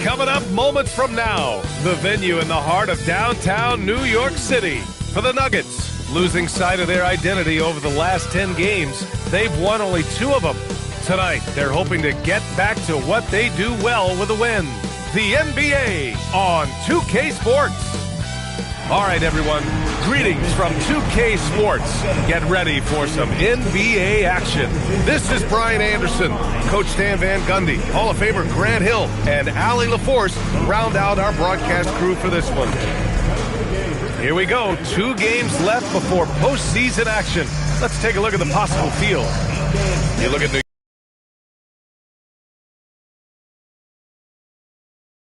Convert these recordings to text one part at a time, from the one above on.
Coming up moments from now, the venue in the heart of downtown New York City. For the Nuggets, losing sight of their identity over the last 10 games, they've won only 2 of them. Tonight, they're hoping to get back to what they do well with a win. The NBA on 2K Sports. All right, everyone, greetings from 2K Sports. Get ready for some NBA action. This is Brian Anderson, Coach Stan Van Gundy, Hall of Famer Grant Hill, and Allie LaForce round out our broadcast crew for this one. Here we go, 2 games left before postseason action. Let's take a look at the possible field. You look at New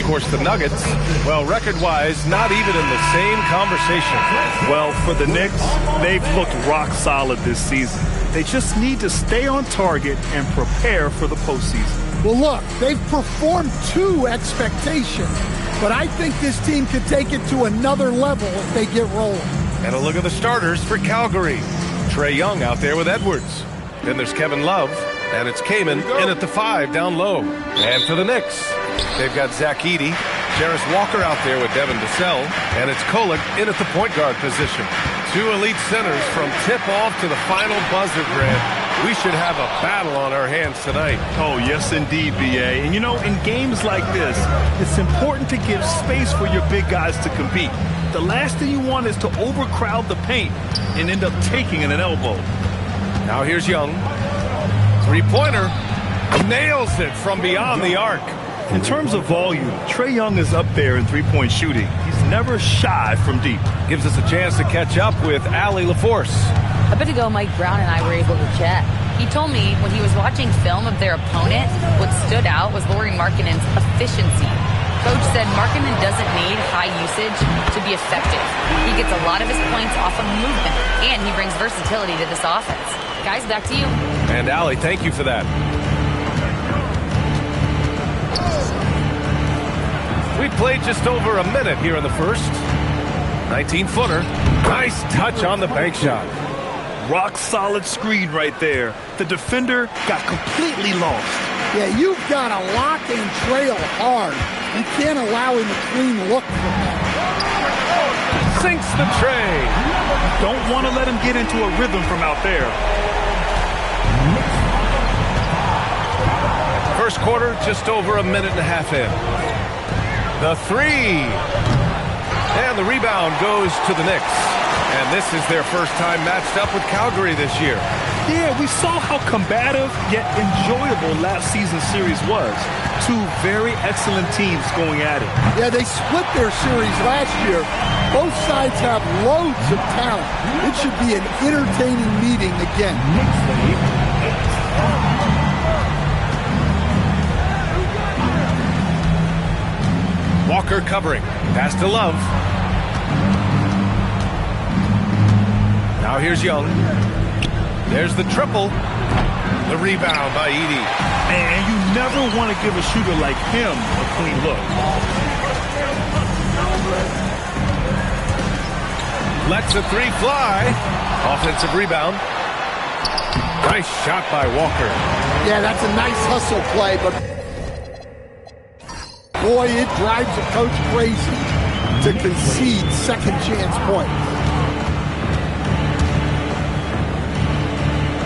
Of course, the Nuggets, well, record-wise, not even in the same conversation. Well, for the Knicks, they've looked rock solid this season. They just need to stay on target and prepare for the postseason. Well, look, they've performed to expectation, but I think this team could take it to another level if they get rolling. And a look at the starters for Calgary. Trae Young out there with Edwards. Then there's Kevin Love, and it's Kaman in at the 5 down low. And for the Knicks, they've got Zach Edey, Jarris Walker out there with Devin Vassell, and it's Kolek in at the point guard position. 2 elite centers from tip-off to the final buzzer, Grant. We should have a battle on our hands tonight. Oh, yes, indeed, B.A. And, you know, in games like this, it's important to give space for your big guys to compete. The last thing you want is to overcrowd the paint and end up taking an elbow. Now here's Young. 3-pointer. Nails it from beyond the arc. In terms of volume, Trae Young is up there in three-point shooting. He's never shy from deep. Gives us a chance to catch up with Allie LaForce. A bit ago, Mike Brown and I were able to chat. He told me when he was watching film of their opponent, what stood out was Lauri Markkanen's efficiency. Coach said Markkanen doesn't need high usage to be effective. He gets a lot of his points off of movement, and he brings versatility to this offense. Guys, back to you. And Allie, thank you for that. We played just over a minute here in the first. 19-footer. Nice touch on the bank shot. Rock-solid screen right there. The defender got completely lost. Yeah, you've got to lock and trail hard. You can't allow him a clean look from that. Sinks the tray. Don't want to let him get into a rhythm from out there. First quarter, just over a minute and a half in. The 3. And the rebound goes to the Knicks. And this is their first time matched up with Calgary this year. Yeah, we saw how combative yet enjoyable last season's series was. 2 very excellent teams going at it. Yeah, they split their series last year. Both sides have loads of talent. It should be an entertaining meeting again. Walker covering. Pass to Love. Now here's Young. There's the triple. The rebound by Edey. And you never want to give a shooter like him a clean look. Lets the 3 fly. Offensive rebound. Nice shot by Walker. Yeah, that's a nice hustle play, but boy, it drives a coach crazy to concede second chance points.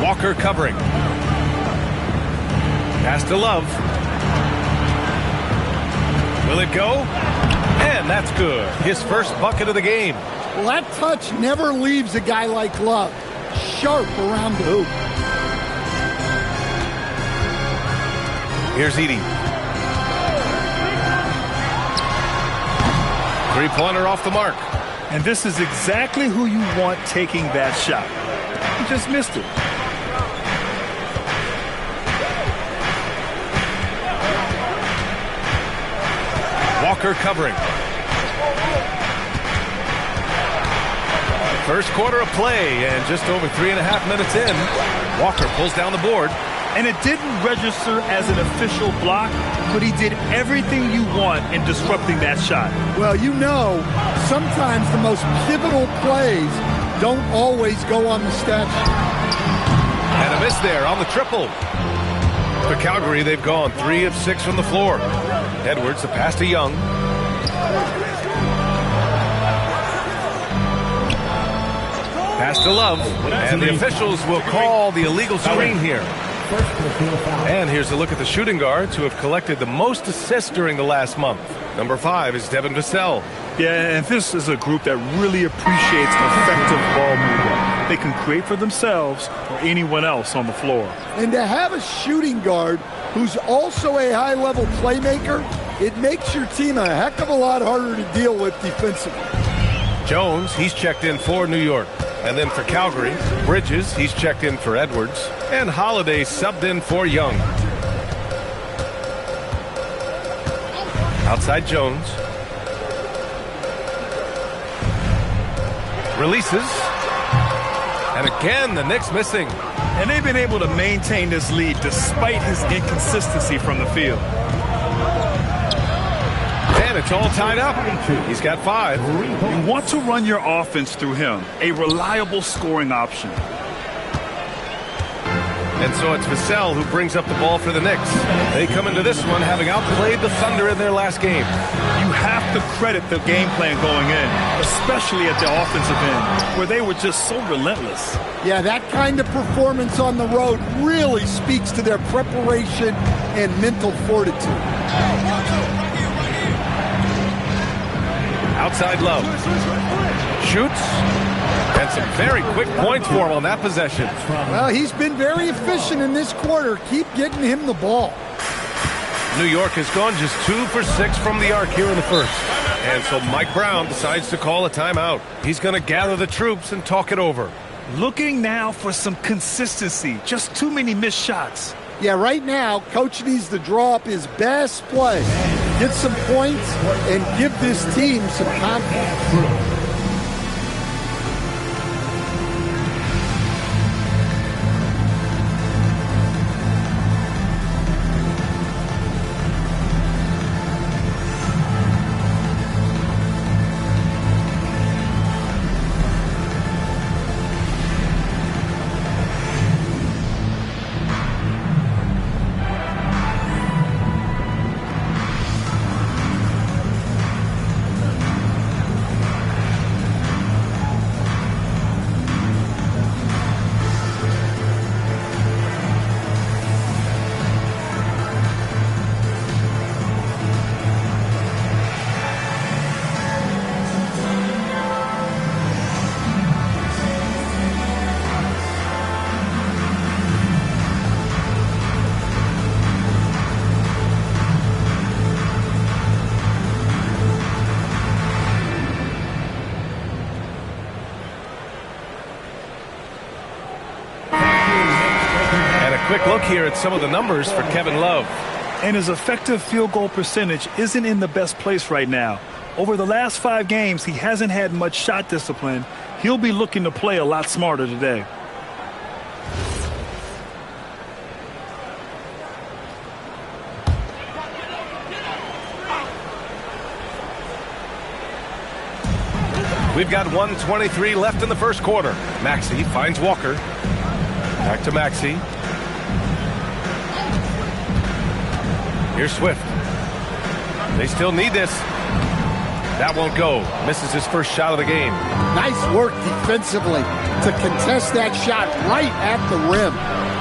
Walker covering. Pass to Love. Will it go? And that's good. His first bucket of the game. Well, that touch never leaves a guy like Love. Sharp around the hoop. Here's Edey. 3-pointer off the mark. And this is exactly who you want taking that shot. He just missed it. Walker covering. First quarter of play, and just over 3.5 minutes in, Walker pulls down the board. And it didn't register as an official block, but he did everything you want in disrupting that shot. Well, you know, sometimes the most pivotal plays don't always go on the stat sheet. And a miss there on the triple. For Calgary, they've gone 3 of 6 from the floor. Edwards, the pass to Young. Pass to Love. And the officials will call the illegal screen here. And here's a look at the shooting guards who have collected the most assists during the last month. Number 5 is Devin Vassell. Yeah, and this is a group that really appreciates effective ball movement. They can create for themselves or anyone else on the floor. And to have a shooting guard who's also a high-level playmaker, it makes your team a heck of a lot harder to deal with defensively. Jones, he's checked in for New York. And then for Calgary, Bridges, he's checked in for Edwards. And Holiday subbed in for Young. Outside Jones. Releases. And again, the Knicks missing. And they've been able to maintain this lead despite his inconsistency from the field. And it's all tied up. He's got 5. You want to run your offense through him, a reliable scoring option. And so it's Vassell who brings up the ball for the Knicks. They come into this one having outplayed the Thunder in their last game. You have to credit the game plan going in, especially at the offensive end, where they were just so relentless. Yeah, that kind of performance on the road really speaks to their preparation and mental fortitude. Outside Love. Shoots. And some very quick points for him on that possession. Well, he's been very efficient in this quarter. Keep getting him the ball. New York has gone just 2 for 6 from the arc here in the first. And so Mike Brown decides to call a timeout. He's going to gather the troops and talk it over. Looking now for some consistency. Just too many missed shots. Yeah, right now, Coach needs to draw up his best play, get some points, and give this team some confidence. Quick look here at some of the numbers for Kevin Love. And his effective field goal percentage isn't in the best place right now. Over the last 5 games, he hasn't had much shot discipline. He'll be looking to play a lot smarter today. We've got 1:23 left in the first quarter. Maxey finds Walker. Back to Maxey. Here's Swift. They still need this. That won't go. Misses his first shot of the game. Nice work defensively to contest that shot right at the rim.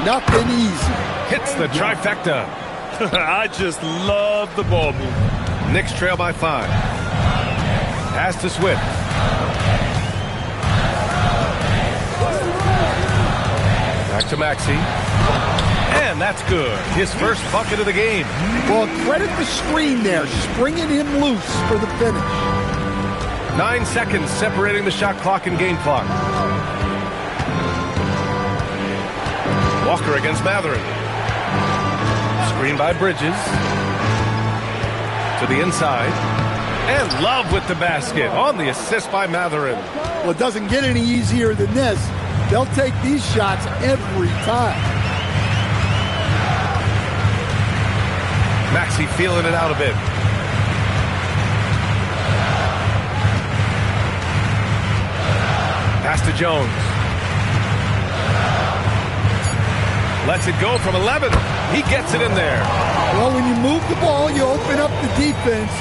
Nothing easy. Hits the trifecta. I just love the ball movement. Knicks trail by 5. Pass to Swift. Back to Maxey. And that's good. His first bucket of the game. Well, credit the screen there, springing him loose for the finish. 9 seconds separating the shot clock and game clock. Walker against Mathurin. Screen by Bridges. To the inside. And Love with the basket on the assist by Mathurin. Well, it doesn't get any easier than this. They'll take these shots every time. Maxey feeling it out a bit. Pass to Jones. Lets it go from 11. He gets it in there. Well, when you move the ball, you open up the defense.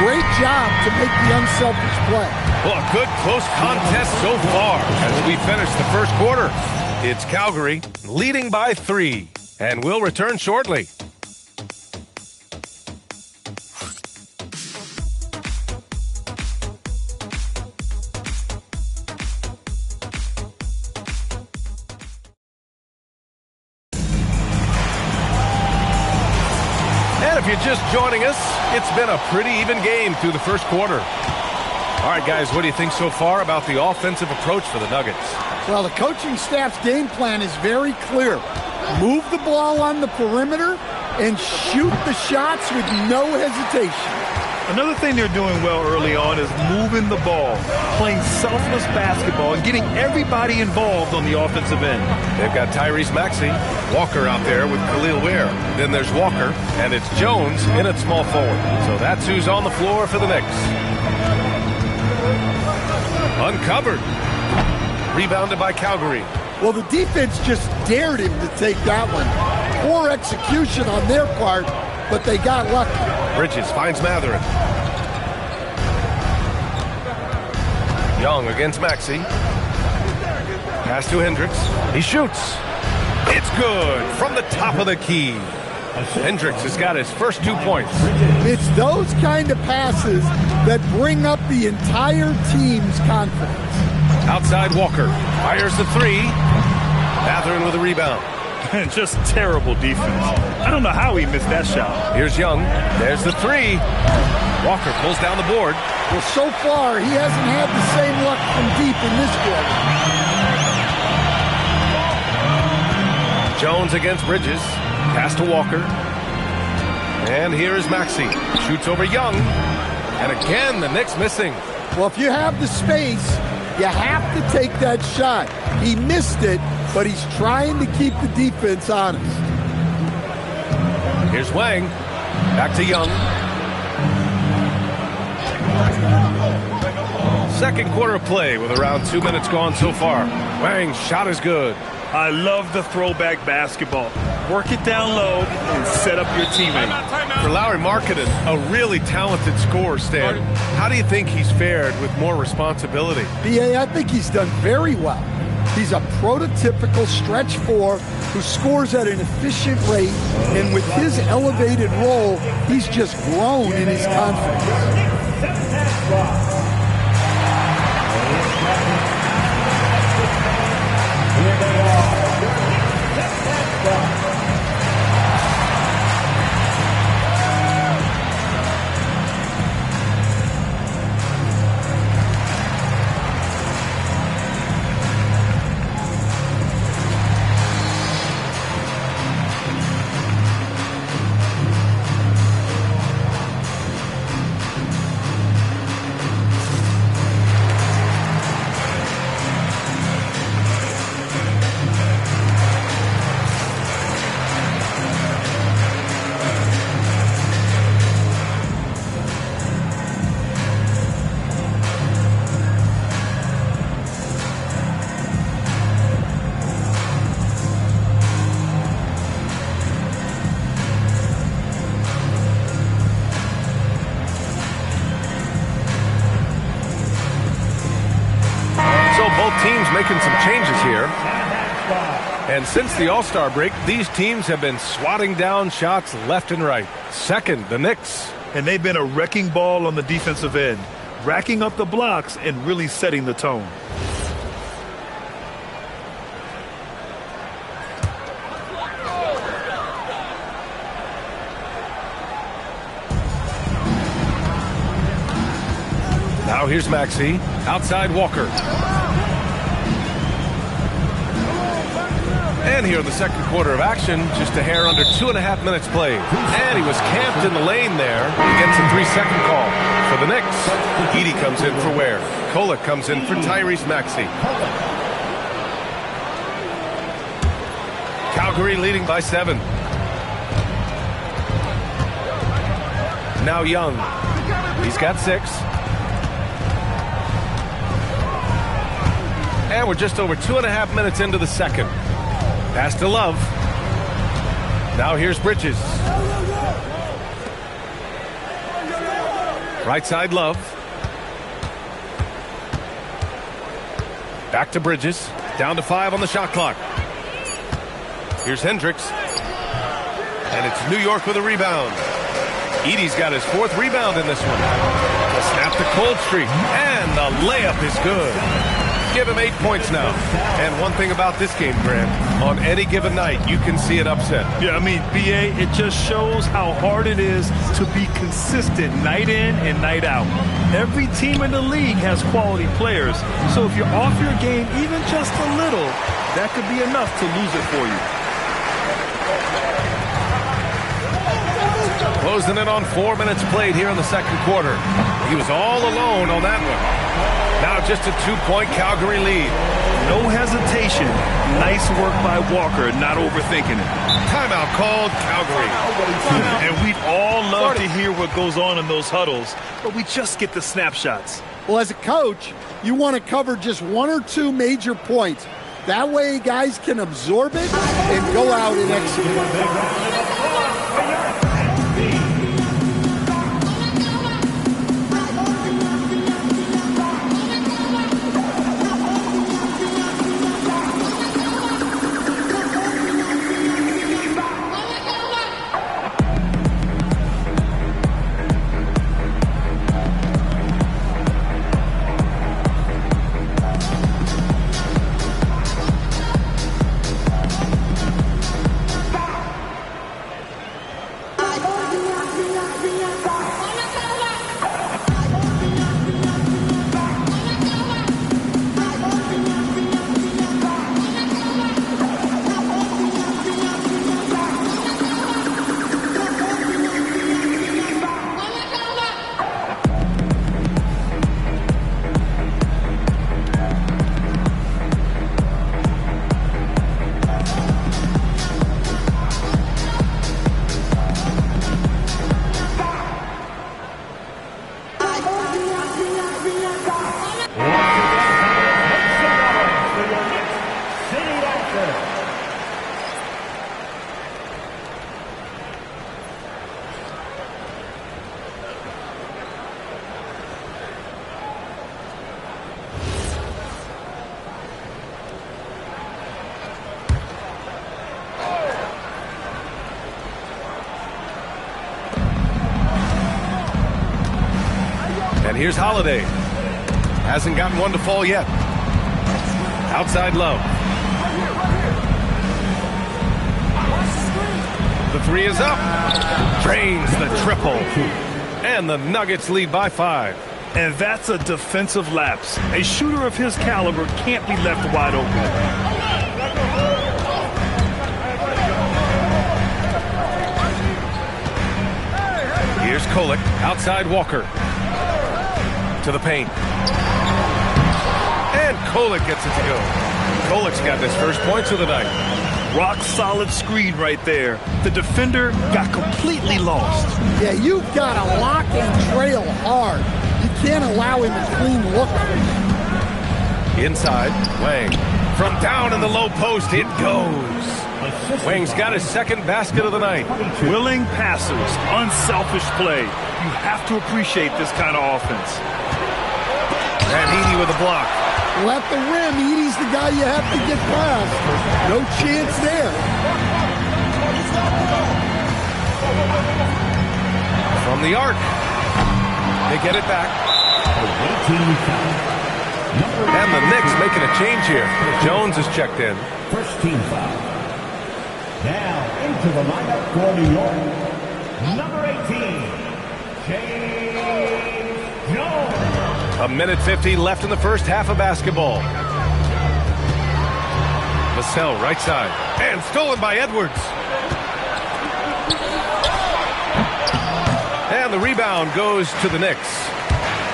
Great job to make the unselfish play. Well, a good close contest so far as we finish the first quarter. It's Calgary leading by 3, and we'll return shortly. And if you're just joining us, it's been a pretty even game through the first quarter. All right, guys, what do you think so far about the offensive approach for the Nuggets? Well, the coaching staff's game plan is very clear. Move the ball on the perimeter and shoot the shots with no hesitation. Another thing they're doing well early on is moving the ball, playing selfless basketball, and getting everybody involved on the offensive end. They've got Tyrese Maxey, Walker out there with Khalil Ware. Then there's Walker, and it's Jones in at small forward. So that's who's on the floor for the Knicks. Uncovered. Rebounded by Calgary. Well, the defense just dared him to take that one. Poor execution on their part, but they got lucky. Bridges finds Mathurin. Young against Maxey. Pass to Hendricks. He shoots. It's good from the top of the key. Hendricks has got his first 2 points. It's those kind of passes that bring up the entire team's confidence. Outside Walker. Fires the 3. Mathurin with a rebound. Just terrible defense. I don't know how he missed that shot. Here's Young. There's the 3. Walker pulls down the board. Well, so far, he hasn't had the same luck from deep in this quarter. Jones against Bridges. Pass to Walker. And here is Maxey. Shoots over Young. And again, the Knicks missing. Well, if you have the space, you have to take that shot. He missed it, but he's trying to keep the defense honest. Here's Wang. Back to Young. Second quarter of play with around 2 minutes gone so far. Wang's shot is good. I love the throwback basketball. Work it down low and set up your teammate. For Lauri Markkanen, a really talented scorer, Stan. How do you think he's fared with more responsibility? B.A., I think he's done very well. He's a prototypical stretch 4 who scores at an efficient rate, and with his elevated role, he's just grown in his confidence. Teams making some changes here. And since the All-Star break, these teams have been swatting down shots left and right. Second, the Knicks. And they've been a wrecking ball on the defensive end, racking up the blocks and really setting the tone. Now here's Maxey. Outside Walker. And here in the second quarter of action, just a hair under 2.5 minutes played. And he was camped in the lane there. He gets a 3-second call for the Knicks. Edey comes in for Ware. Kolek comes in for Tyrese Maxey. Calgary leading by 7. Now Young. He's got 6. And we're just over 2.5 minutes into the second. Pass to Love. Now here's Bridges. Right side, Love. Back to Bridges. Down to 5 on the shot clock. Here's Hendricks. And it's New York with a rebound. Edey's got his 4th rebound in this one. To snap the cold streak. And the layup is good. Give him 8 points now. And one thing about this game, Grant, on any given night, you can see it upset. Yeah, I mean, B.A., it just shows how hard it is to be consistent night in and night out. Every team in the league has quality players. So if you're off your game even just a little, that could be enough to lose it for you. Closing in on 4 minutes played here in the second quarter. He was all alone on that one. Now just a 2-point Calgary lead. No hesitation. Nice work by Walker, not overthinking it. Timeout called, Calgary. And we'd all love to hear what goes on in those huddles, but we just get the snapshots. Well, as a coach, you want to cover just 1 or 2 major points. That way guys can absorb it and go out and execute. Here's Holiday. Hasn't gotten one to fall yet. Outside Love. The 3 is up. Drains the triple. And the Nuggets lead by 5. And that's a defensive lapse. A shooter of his caliber can't be left wide open. Here's Kolek. Outside Walker. To the paint. And Kolek gets it to go. Kolek's got his first points of the night. Rock solid screen right there. The defender got completely lost. Yeah, you've got to lock and trail hard. You can't allow him to clean look. Inside, Wang. From down in the low post, it goes. Wang's got his second basket of the night. Willing passers, unselfish play. You have to appreciate this kind of offense. And Edey with a block. Well, at the rim, Edey's the guy you have to get past. No chance there. From the arc. They get it back. And the Knicks making a change here. Jones is checked in. First team foul. Now into the lineup for New York, number 18, James Jones. 1:50 left in the first half of basketball. Vassell, right side. And stolen by Edwards. And the rebound goes to the Knicks.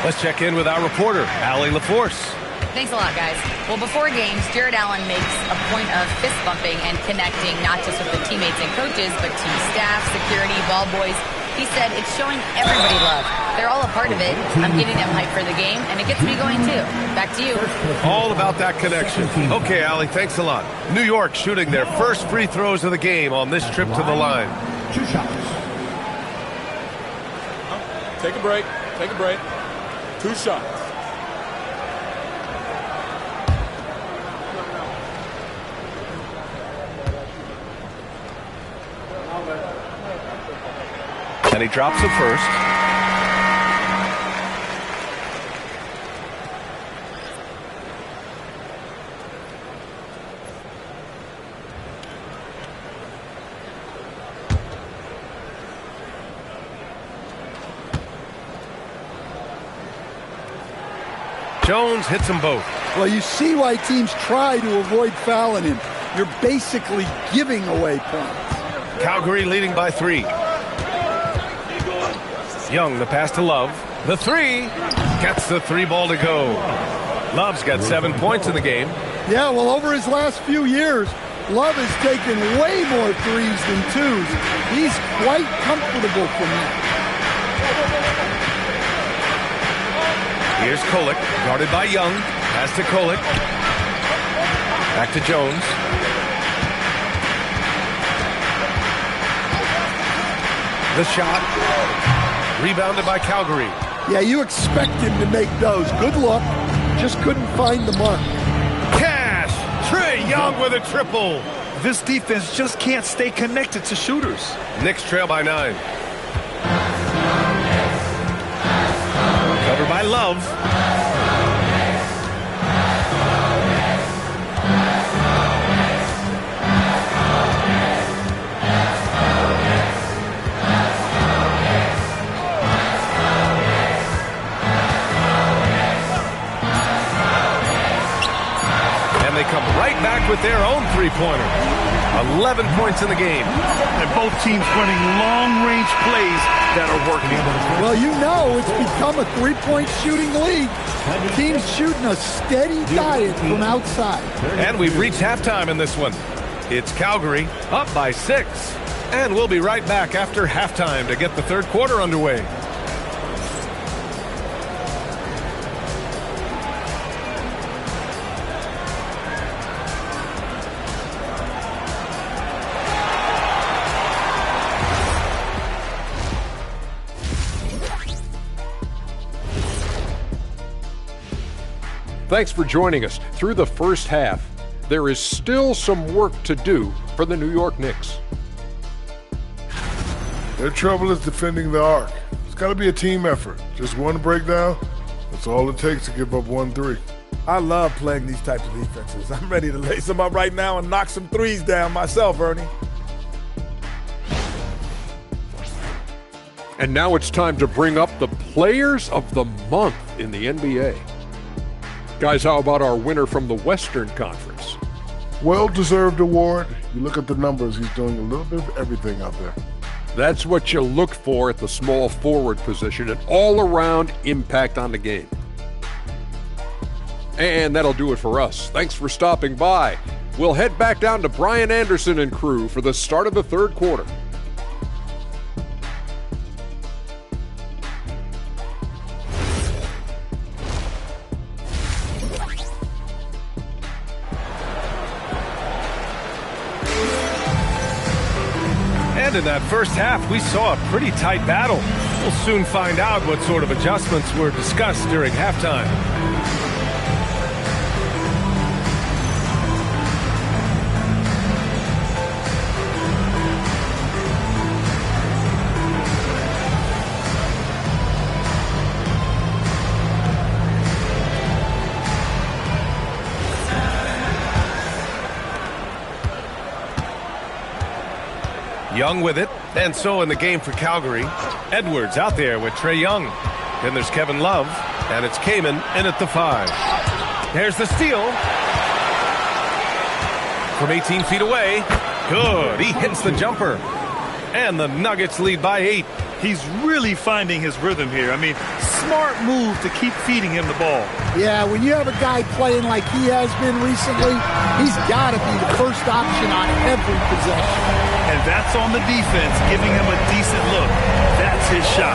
Let's check in with our reporter, Allie LaForce. Thanks a lot, guys. Well, before games, Jared Allen makes a point of fist bumping and connecting not just with the teammates and coaches, but team staff, security, ball boys. He said it's showing everybody love. They're all a part of it. I'm getting them hyped for the game, and it gets me going too. Back to you. All about that connection. Okay, Allie, thanks a lot. New York shooting their first free throws of the game on this trip to the line. 2 shots. Take a break. Take a break. 2 shots. And he drops the first. Jones hits them both. Well, you see why teams try to avoid fouling him. You're basically giving away points. Calgary leading by 3. Young, the pass to Love. The 3. Gets the 3 ball to go. Love's got 7 points in the game. Yeah, well, over his last few years, Love has taken way more threes than 2s. He's quite comfortable from that. Here's Kolek, guarded by Young. Pass to Kolek. Back to Jones. The shot. Rebounded by Calgary. Yeah, you expect him to make those. Good look. Just couldn't find the mark. Cash! Trae Young with a triple. This defense just can't stay connected to shooters. Knicks trail by 9. Covered by Love. And they come right back with their own three-pointer. 11 points in the game. And both teams running long-range plays that are working. Well, you know it's become a three-point shooting league. Teams shooting a steady diet from outside. And we've reached halftime in this one. It's Calgary up by 6. And we'll be right back after halftime to get the third quarter underway. Thanks for joining us. Through the first half, there is still some work to do for the New York Knicks. Their trouble is defending the arc. It's got to be a team effort. Just one breakdown, that's all it takes to give up 1 3. I love playing these types of defenses. I'm ready to lace them up right now and knock some threes down myself, Ernie. And now it's time to bring up the Players of the Month in the NBA. Guys, how about our winner from the Western Conference? Well-deserved award. You look at the numbers, he's doing a little bit of everything out there. That's what you look for at the small forward position, an all-around impact on the game. And that'll do it for us. Thanks for stopping by. We'll head back down to Brian Anderson and crew for the start of the third quarter. And in that first half, we saw a pretty tight battle. We'll soon find out what sort of adjustments were discussed during halftime. Young with it, and so in the game for Calgary. Edwards out there with Trae Young. Then there's Kevin Love, and it's Kaman in at the 5. There's the steal. From 18 feet away. Good. He hits the jumper. And the Nuggets lead by 8. He's really finding his rhythm here. I mean, smart move to keep feeding him the ball. Yeah, when you have a guy playing like he has been recently, he's got to be the first option on every possession. And that's on the defense, giving him a decent look. That's his shot.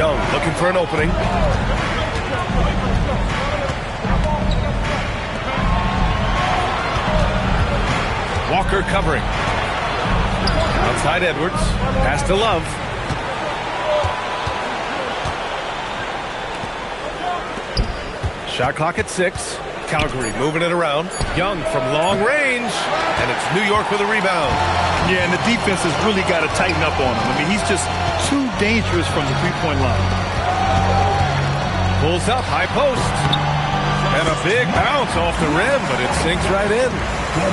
Young looking for an opening. Walker covering. Outside Edwards. Pass to Love. Shot clock at 6. Calgary moving it around. Young from long range. And it's New York with a rebound. Yeah, and the defense has really got to tighten up on him. I mean, he's just too dangerous from the three-point line. Pulls up, high post. And a big bounce off the rim, but it sinks right in.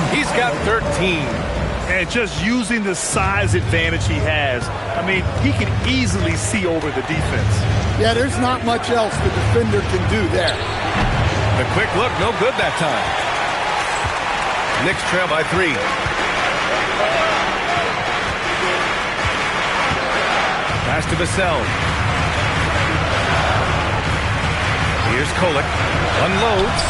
He's got 13. And just using the size advantage he has, I mean, he can easily see over the defense. Yeah, there's not much else the defender can do there. The quick look, no good that time. Knicks trail by 3. Pass to Vassell. Here's Kolek. Unloads.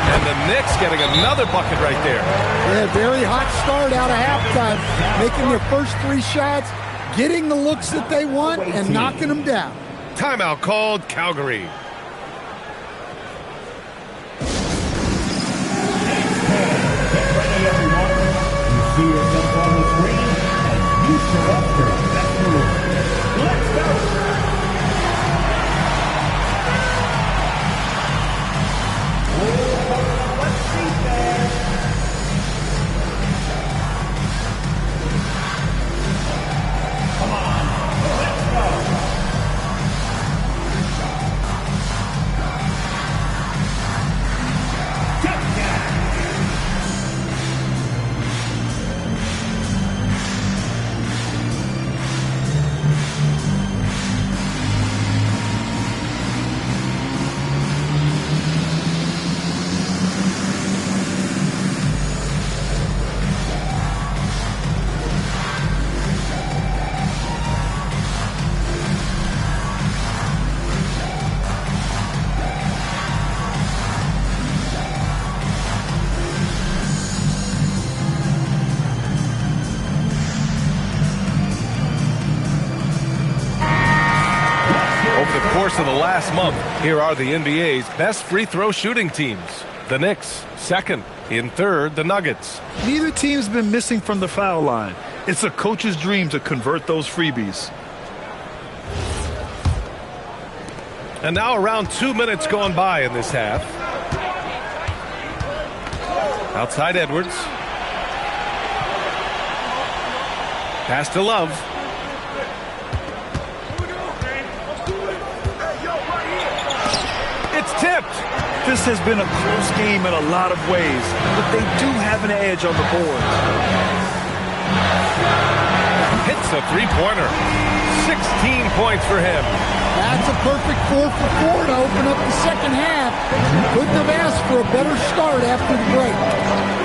And the Knicks getting another bucket right there. Yeah, very hot start out of halftime. Making their first 3 shots, getting the looks that they want, and knocking them down. Timeout called, Calgary. Get ready, everyone. You see yourself on the screen, and you select your best move. Let's go. Let's see there. Come on, let's go. Course of the last month, here are the NBA's best free throw shooting teams. The Knicks, second. In third, the Nuggets. Neither team's been missing from the foul line. It's a coach's dream to convert those freebies. And now around 2 minutes gone by in this half. Outside Edwards. Pass to Love. It's tipped. This has been a close game in a lot of ways, but they do have an edge on the board. Hits a three-pointer. 16 points for him. That's a perfect 4 for 4 to open up the second half. Couldn't have asked for a better start after the break.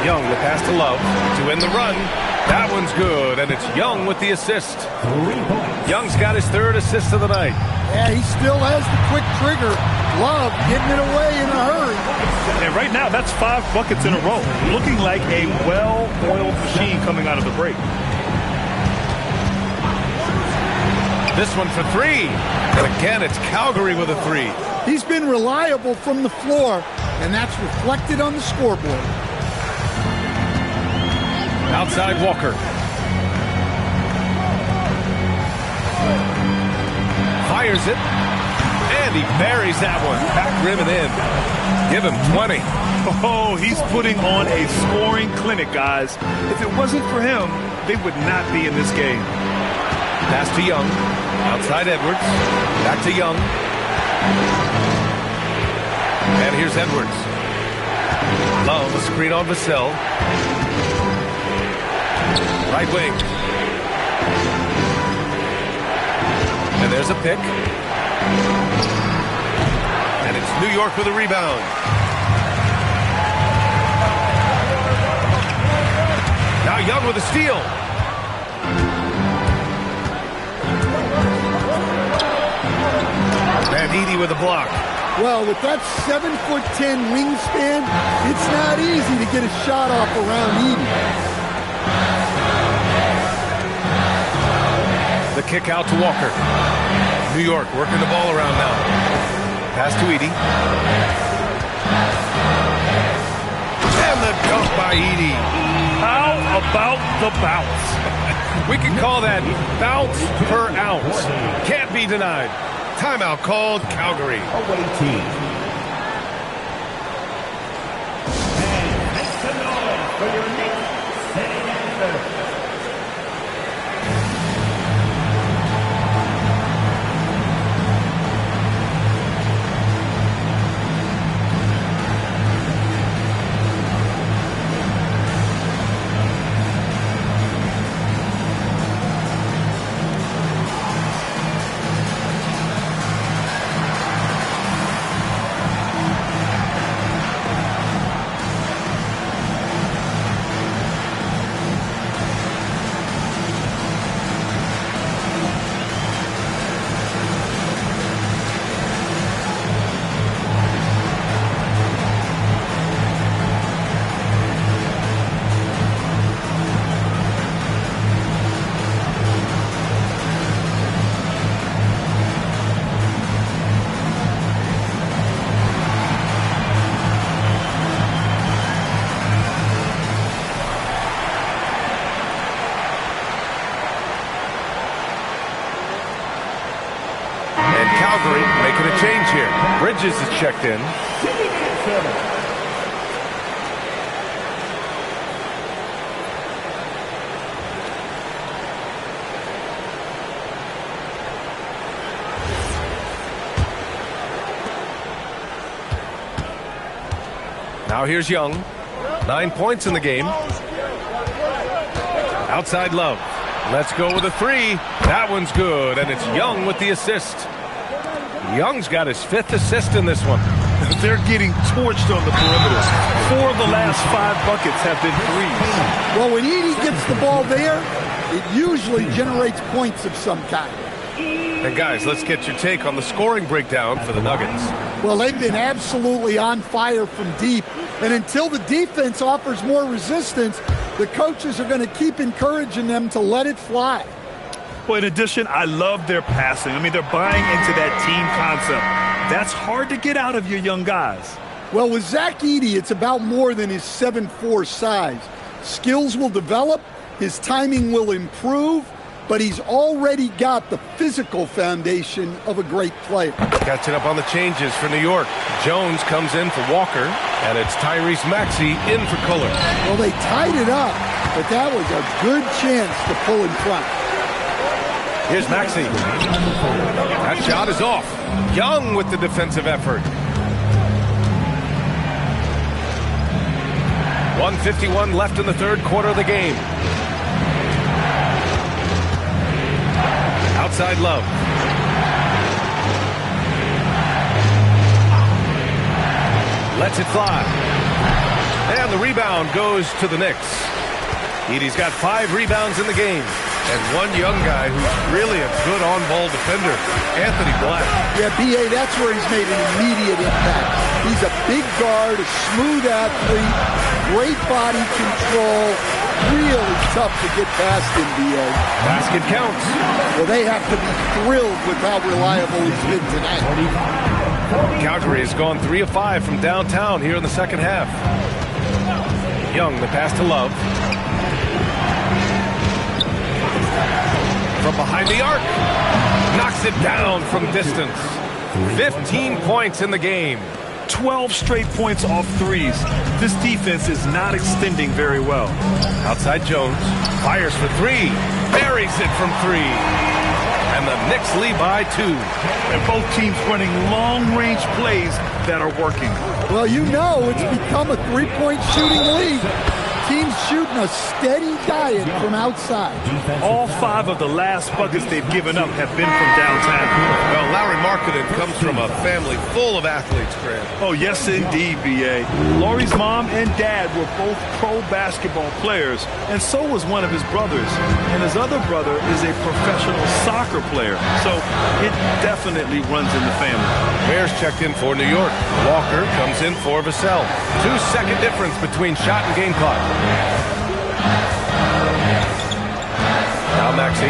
Young, the pass to Love to end the run. That one's good, and it's Young with the assist. Young's got his third assist of the night. Yeah, he still has the quick trigger. Love getting it away in a hurry. And right now, that's 5 buckets in a row. Looking like a well-oiled machine coming out of the break. This one for 3. And again, it's Calgary with a 3. He's been reliable from the floor, and that's reflected on the scoreboard. Outside Walker. Fires it. And he buries that one. Back rim and in. Give him 20. Oh, he's putting on a scoring clinic, guys. If it wasn't for him, they would not be in this game. Pass to Young. Outside Edwards. Back to Young. And here's Edwards. Love, the screen on Vassell. Right wing. And there's a pick. And it's New York with a rebound. Now Young with a steal. And Edey with a block. Well, with that 7'10" wingspan, it's not easy to get a shot off around Edey. The kick out to Walker. New York working the ball around now. Pass to Edey. And the dunk by Edey. How about the bounce? We can call that bounce per ounce. Can't be denied. Timeout called, Calgary. Away team. And make some noise for your next setting answer. Calgary making a change here. Bridges is checked in. Now here's Young. 9 points in the game. Outside Love. Let's go with a three. That one's good, and it's Young with the assist. Young's got his 5th assist in this one. They're getting torched on the perimeter. 4 of the last 5 buckets have been threes. Well, when Edey gets the ball there, it usually generates points of some kind. And guys, let's get your take on the scoring breakdown for the Nuggets. Well, they've been absolutely on fire from deep. And until the defense offers more resistance, the coaches are going to keep encouraging them to let it fly. Well, in addition, I love their passing. I mean, they're buying into that team concept. That's hard to get out of your young guys. Well, with Zach Edey, it's about more than his 7'4" size. Skills will develop, his timing will improve, but he's already got the physical foundation of a great player. Catching up on the changes for New York. Jones comes in for Walker, and it's Tyrese Maxey in for Kohler. Well, they tied it up, but that was a good chance to pull in front. Here's Maxey. That shot is off. Young with the defensive effort. 1:51 left in the third quarter of the game. Outside Love. Lets it fly. And the rebound goes to the Knicks. Edey's got 5 rebounds in the game. And one young guy who's really a good on-ball defender, Anthony Black. Yeah, B.A., that's where he's made an immediate impact. He's a big guard, a smooth athlete, great body control, really tough to get past him, B.A. Basket counts. Well, they have to be thrilled with how reliable he's been tonight. Calgary has gone 3 of 5 from downtown here in the second half. Young, the pass to Love. From behind the arc. Knocks it down from distance. 15 points in the game. 12 straight points off threes. This defense is not extending very well. Outside Jones. Fires for 3. Buries it from 3. And the Knicks lead by 2. And both teams running long-range plays that are working. Well, you know it's become a three-point shooting league. team's shooting a steady diet from outside. All 5 of the last buckets they've given up have been from downtown. Well, Larry Markkinen comes from a family full of athletes, Grant. Oh, yes, indeed, B.A. Laurie's mom and dad were both pro basketball players, and so was one of his brothers. And his other brother is a professional soccer player, so it definitely runs in the family. Bears checked in for New York. Walker comes in for Vassell. 2-second difference between shot and game clock. Now Maxey.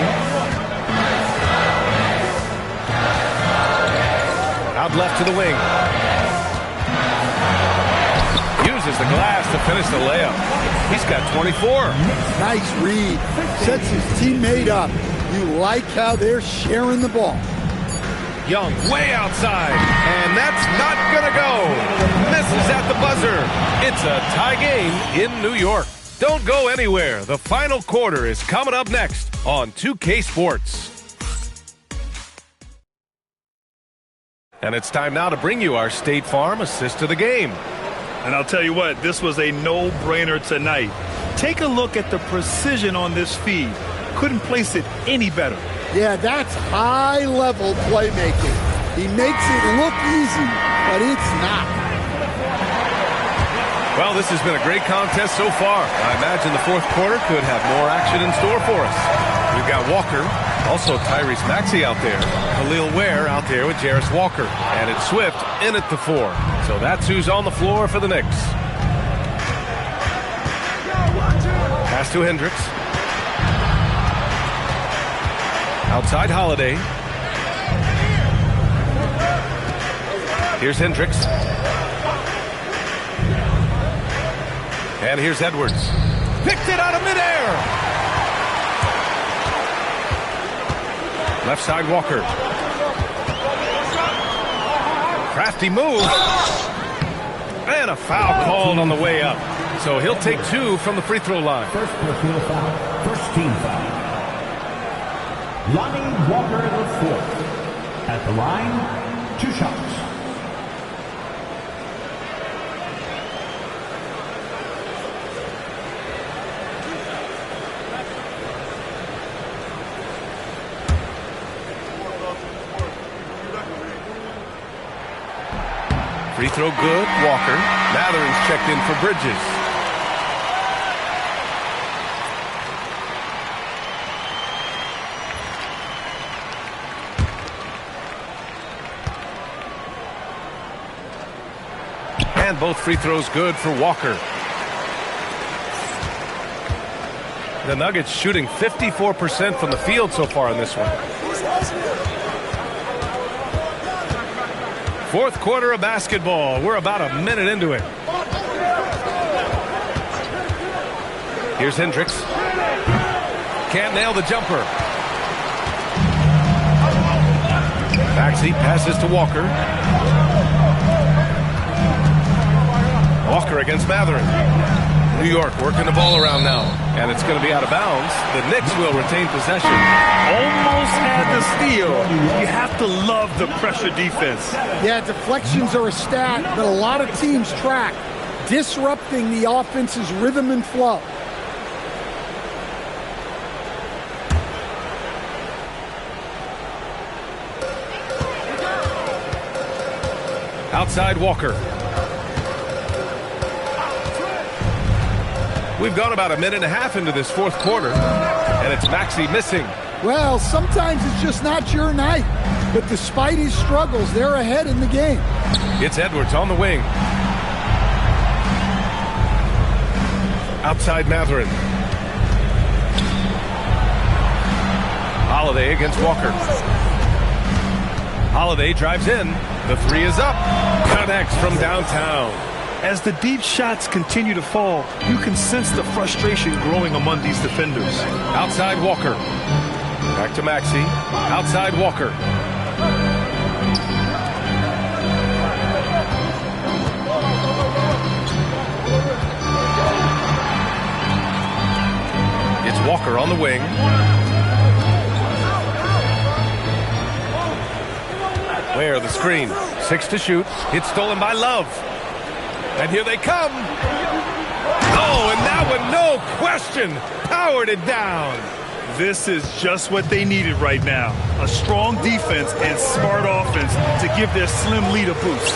Out left to the wing. Uses the glass to finish the layup. He's got 24. Nice read. Sets his teammate up. You like how they're sharing the ball. Young way outside, and that's not gonna go. Misses at the buzzer. It's a tie game in New York. Don't go anywhere. The final quarter is coming up next on 2K Sports. And it's time now to bring you our State Farm assist of the game. And I'll tell you what, this was a no-brainer tonight. Take a look at the precision on this feed. Couldn't place it any better. Yeah, that's high-level playmaking. He makes it look easy, but it's not. Well, this has been a great contest so far. I imagine the fourth quarter could have more action in store for us. We've got Walker, also Tyrese Maxey out there, Khalil Ware out there with Jarris Walker, and it's Swift in at the 4. So that's who's on the floor for the Knicks. Pass to Hendricks. Outside Holiday. Here's Hendricks. And here's Edwards. Picked it out of midair. Left side Walker. Crafty move. And a foul called on the way up. So he'll take 2 from the free throw line. First personal foul. First team foul. Lonnie Walker IV. At the line, 2 shots. Free throw good, Walker. Mathurin's checked in for Bridges. And both free throws good for Walker. The Nuggets shooting 54% from the field so far in this one. Fourth quarter of basketball. We're about a minute into it. Here's Hendricks. Can't nail the jumper. Maxey passes to Walker. Walker against Mathurin. New York working the ball around now. And it's going to be out of bounds. The Knicks will retain possession. Almost had the steal. You have to love the pressure defense. Yeah, deflections are a stat that a lot of teams track, disrupting the offense's rhythm and flow. Outside Walker. We've gone about a minute and a half into this fourth quarter, and it's Maxey missing. Well, sometimes it's just not your night, but despite his struggles, they're ahead in the game. It's Edwards on the wing. Outside Mathurin. Holiday against Walker. Holiday drives in. The 3 is up. Connects from downtown. As the deep shots continue to fall, you can sense the frustration growing among these defenders. Outside Walker. Back to Maxey. Outside Walker. It's Walker on the wing. Where the screen. 6 to shoot. It's stolen by Love. And here they come. Oh, and that one, no question, powered it down. This is just what they needed right now. A strong defense and smart offense to give their slim lead a boost.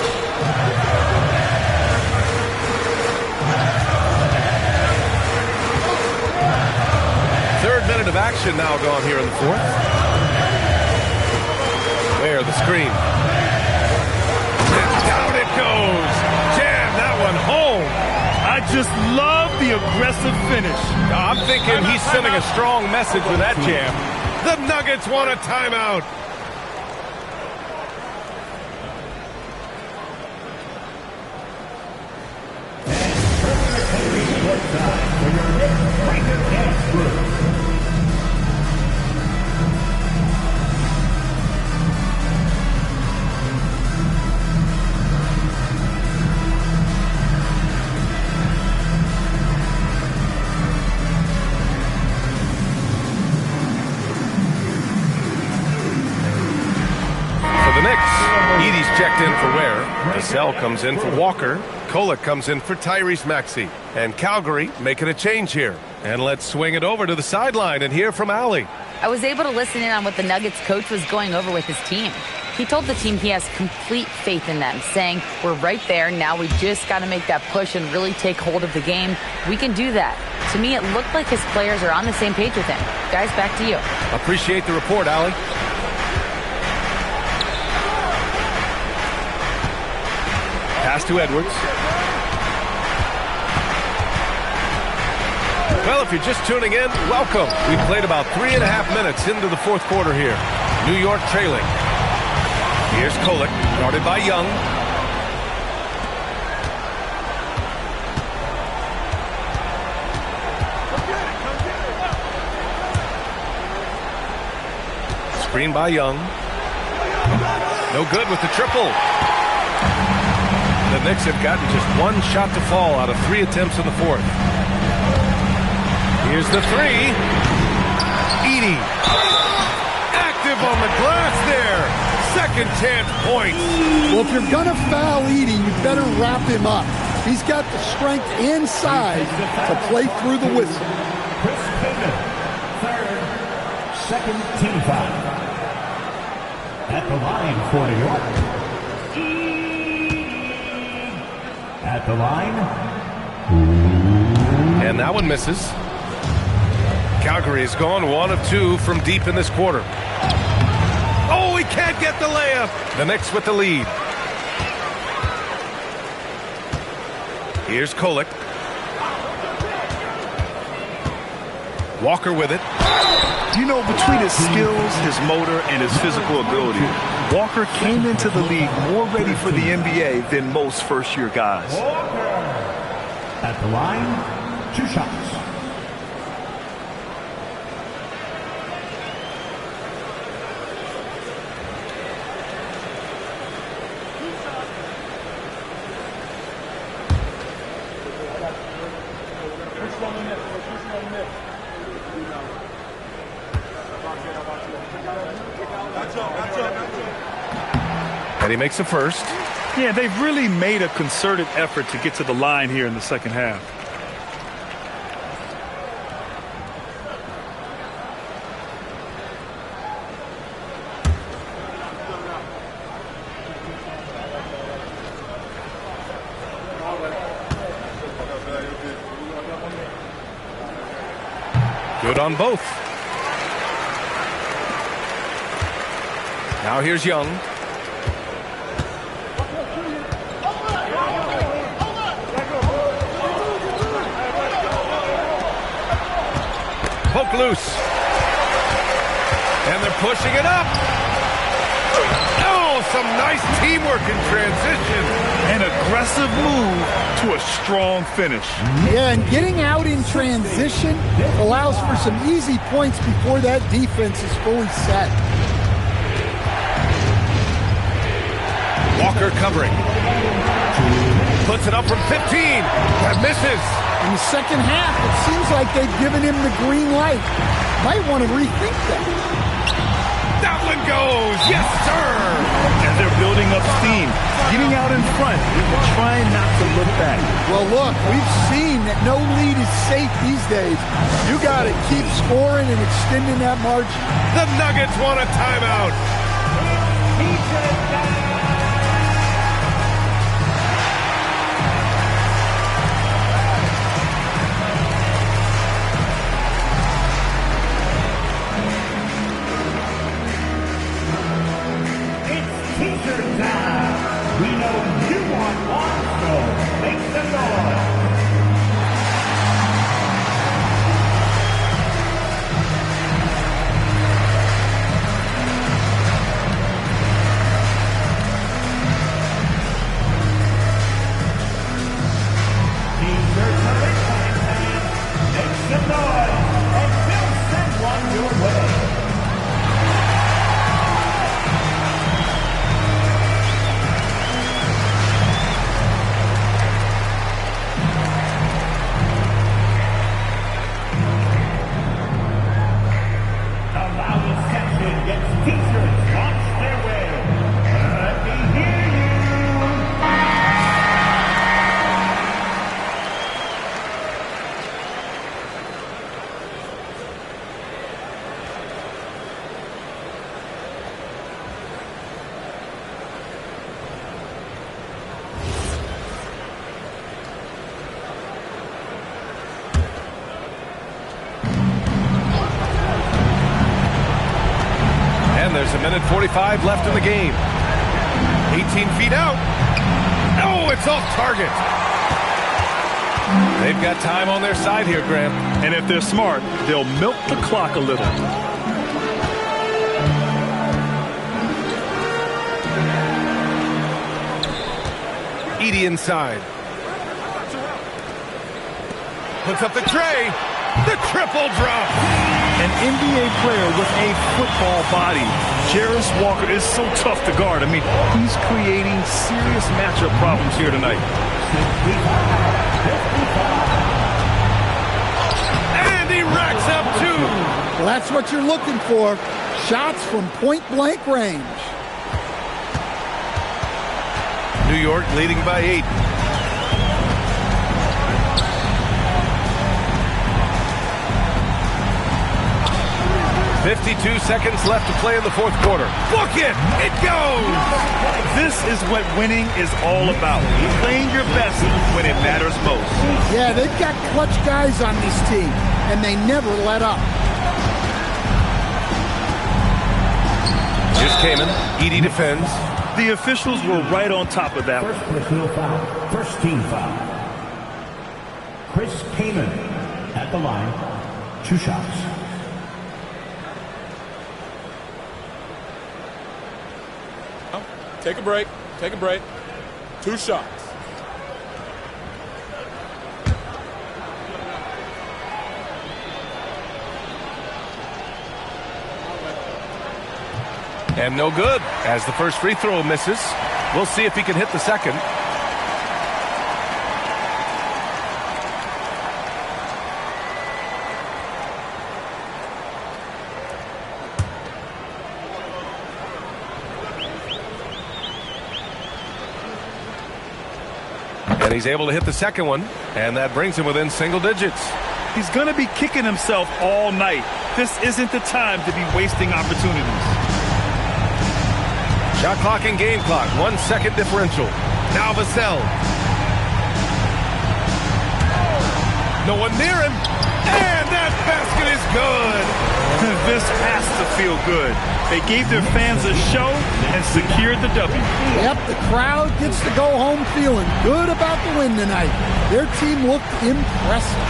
Third minute of action now gone here in the fourth. There, the screen. And down it goes. Jam that one home. I just love the aggressive finish. I'm thinking he's sending a strong message with that jam. The Nuggets want a timeout. Checked in for Ware. Vassell comes in for Walker. Kolek comes in for Tyrese Maxey. And Calgary making a change here. And let's swing it over to the sideline and hear from Allie. I was able to listen in on what the Nuggets coach was going over with his team. He told the team he has complete faith in them, saying, we're right there, now we just got to make that push and really take hold of the game. We can do that. To me, it looked like his players are on the same page with him. Guys, back to you. Appreciate the report, Allie. Pass to Edwards. Well, if you're just tuning in, welcome. We played about 3.5 minutes into the fourth quarter here. New York trailing. Here's Kolek, guarded by Young. Screen by Young. No good with the triple. The Knicks have gotten just one shot to fall out of 3 attempts in the fourth. Here's the three. Edey. Active on the glass there. Second chance points. Well, if you're going to foul Edey, you better wrap him up. He's got the strength and size to play through the whistle. Chris Pittman, third, second team foul. At the line for New York. At the line. And that one misses. Calgary has gone 1 of 2 from deep in this quarter. Oh, he can't get the layup. The Knicks with the lead. Here's Kolek. Walker with it. You know, between his skills, his motor, and his physical ability, Walker came into the league more ready for the NBA than most first-year guys. At the line, 2 shots. And he makes the first. Yeah, they've really made a concerted effort to get to the line here in the second half. Good on both. Now here's Young. Poke loose. And they're pushing it up. Oh, some nice teamwork in transition. An aggressive move to a strong finish. Yeah, and getting out in transition allows for some easy points before that defense is fully set. Walker covering. Puts it up from 15. That misses. In the second half, it seems like they've given him the green light. Might want to rethink that. That one goes. Yes, sir. And they're building up steam. getting out in front and trying not to look back. Well, look, we've seen that no lead is safe these days. You got to keep scoring and extending that margin. The Nuggets want a timeout. It's teaser time. We know you want one, so make some noise. Teaser time, make some noise, and we'll send one your way. There's a minute 45 left in the game. 18 feet out. Oh, it's off target. They've got time on their side here, Grant. And if they're smart, they'll milk the clock a little. Edey inside. Puts up the tray. The triple drop. An NBA player with a football body. Jarris Walker is so tough to guard. I mean, he's creating serious matchup problems here tonight. And he racks up two. Well, that's what you're looking for. Shots from point-blank range. New York leading by 8. .52 seconds left to play in the fourth quarter. Book it! It goes! This is what winning is all about. Playing your best when it matters most. Yeah, they've got clutch guys on this team, and they never let up. Just came in. Edey defends. The officials were right on top of that. First personal foul. First team foul. Chris Kaman at the line. 2 shots. Take a break. Take a break. 2 shots. And no good, as the first free throw misses. We'll see if he can hit the second. And he's able to hit the second one, and that brings him within single digits. He's going to be kicking himself all night. This isn't the time to be wasting opportunities. Shot clock and game clock, 1 second differential. Now Vassell. No one near him, and that basket is good. This has to feel good. They gave their fans a show and secured the W. Yep, the crowd gets to go home feeling good about the win tonight. Their team looked impressive.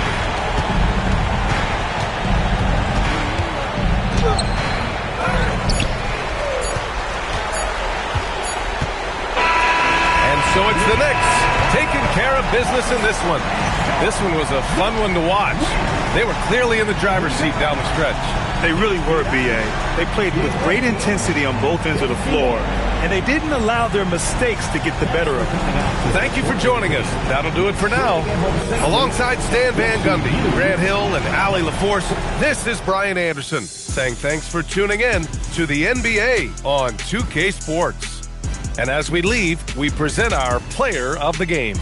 And so it's the Knicks taking care of business in this one. This one was a fun one to watch. They were clearly in the driver's seat down the stretch. They really were, B.A. They played with great intensity on both ends of the floor, and they didn't allow their mistakes to get the better of them. Thank you for joining us. That'll do it for now. Alongside Stan Van Gundy, Grant Hill, and Allie LaForce, this is Brian Anderson saying thanks for tuning in to the NBA on 2K Sports. And as we leave, we present our player of the game.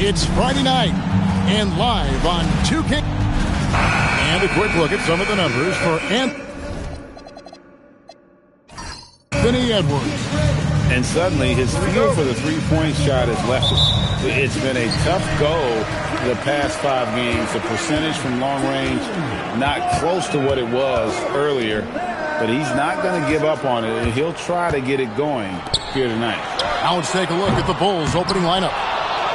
It's Friday night and live on 2K. And a quick look at some of the numbers for Anthony Edwards. And suddenly his feel for the three-point shot has left it. It's been a tough go the past 5 games. The percentage from long range not close to what it was earlier, but he's not going to give up on it, and he'll try to get it going here tonight. Now let's take a look at the Bulls opening lineup.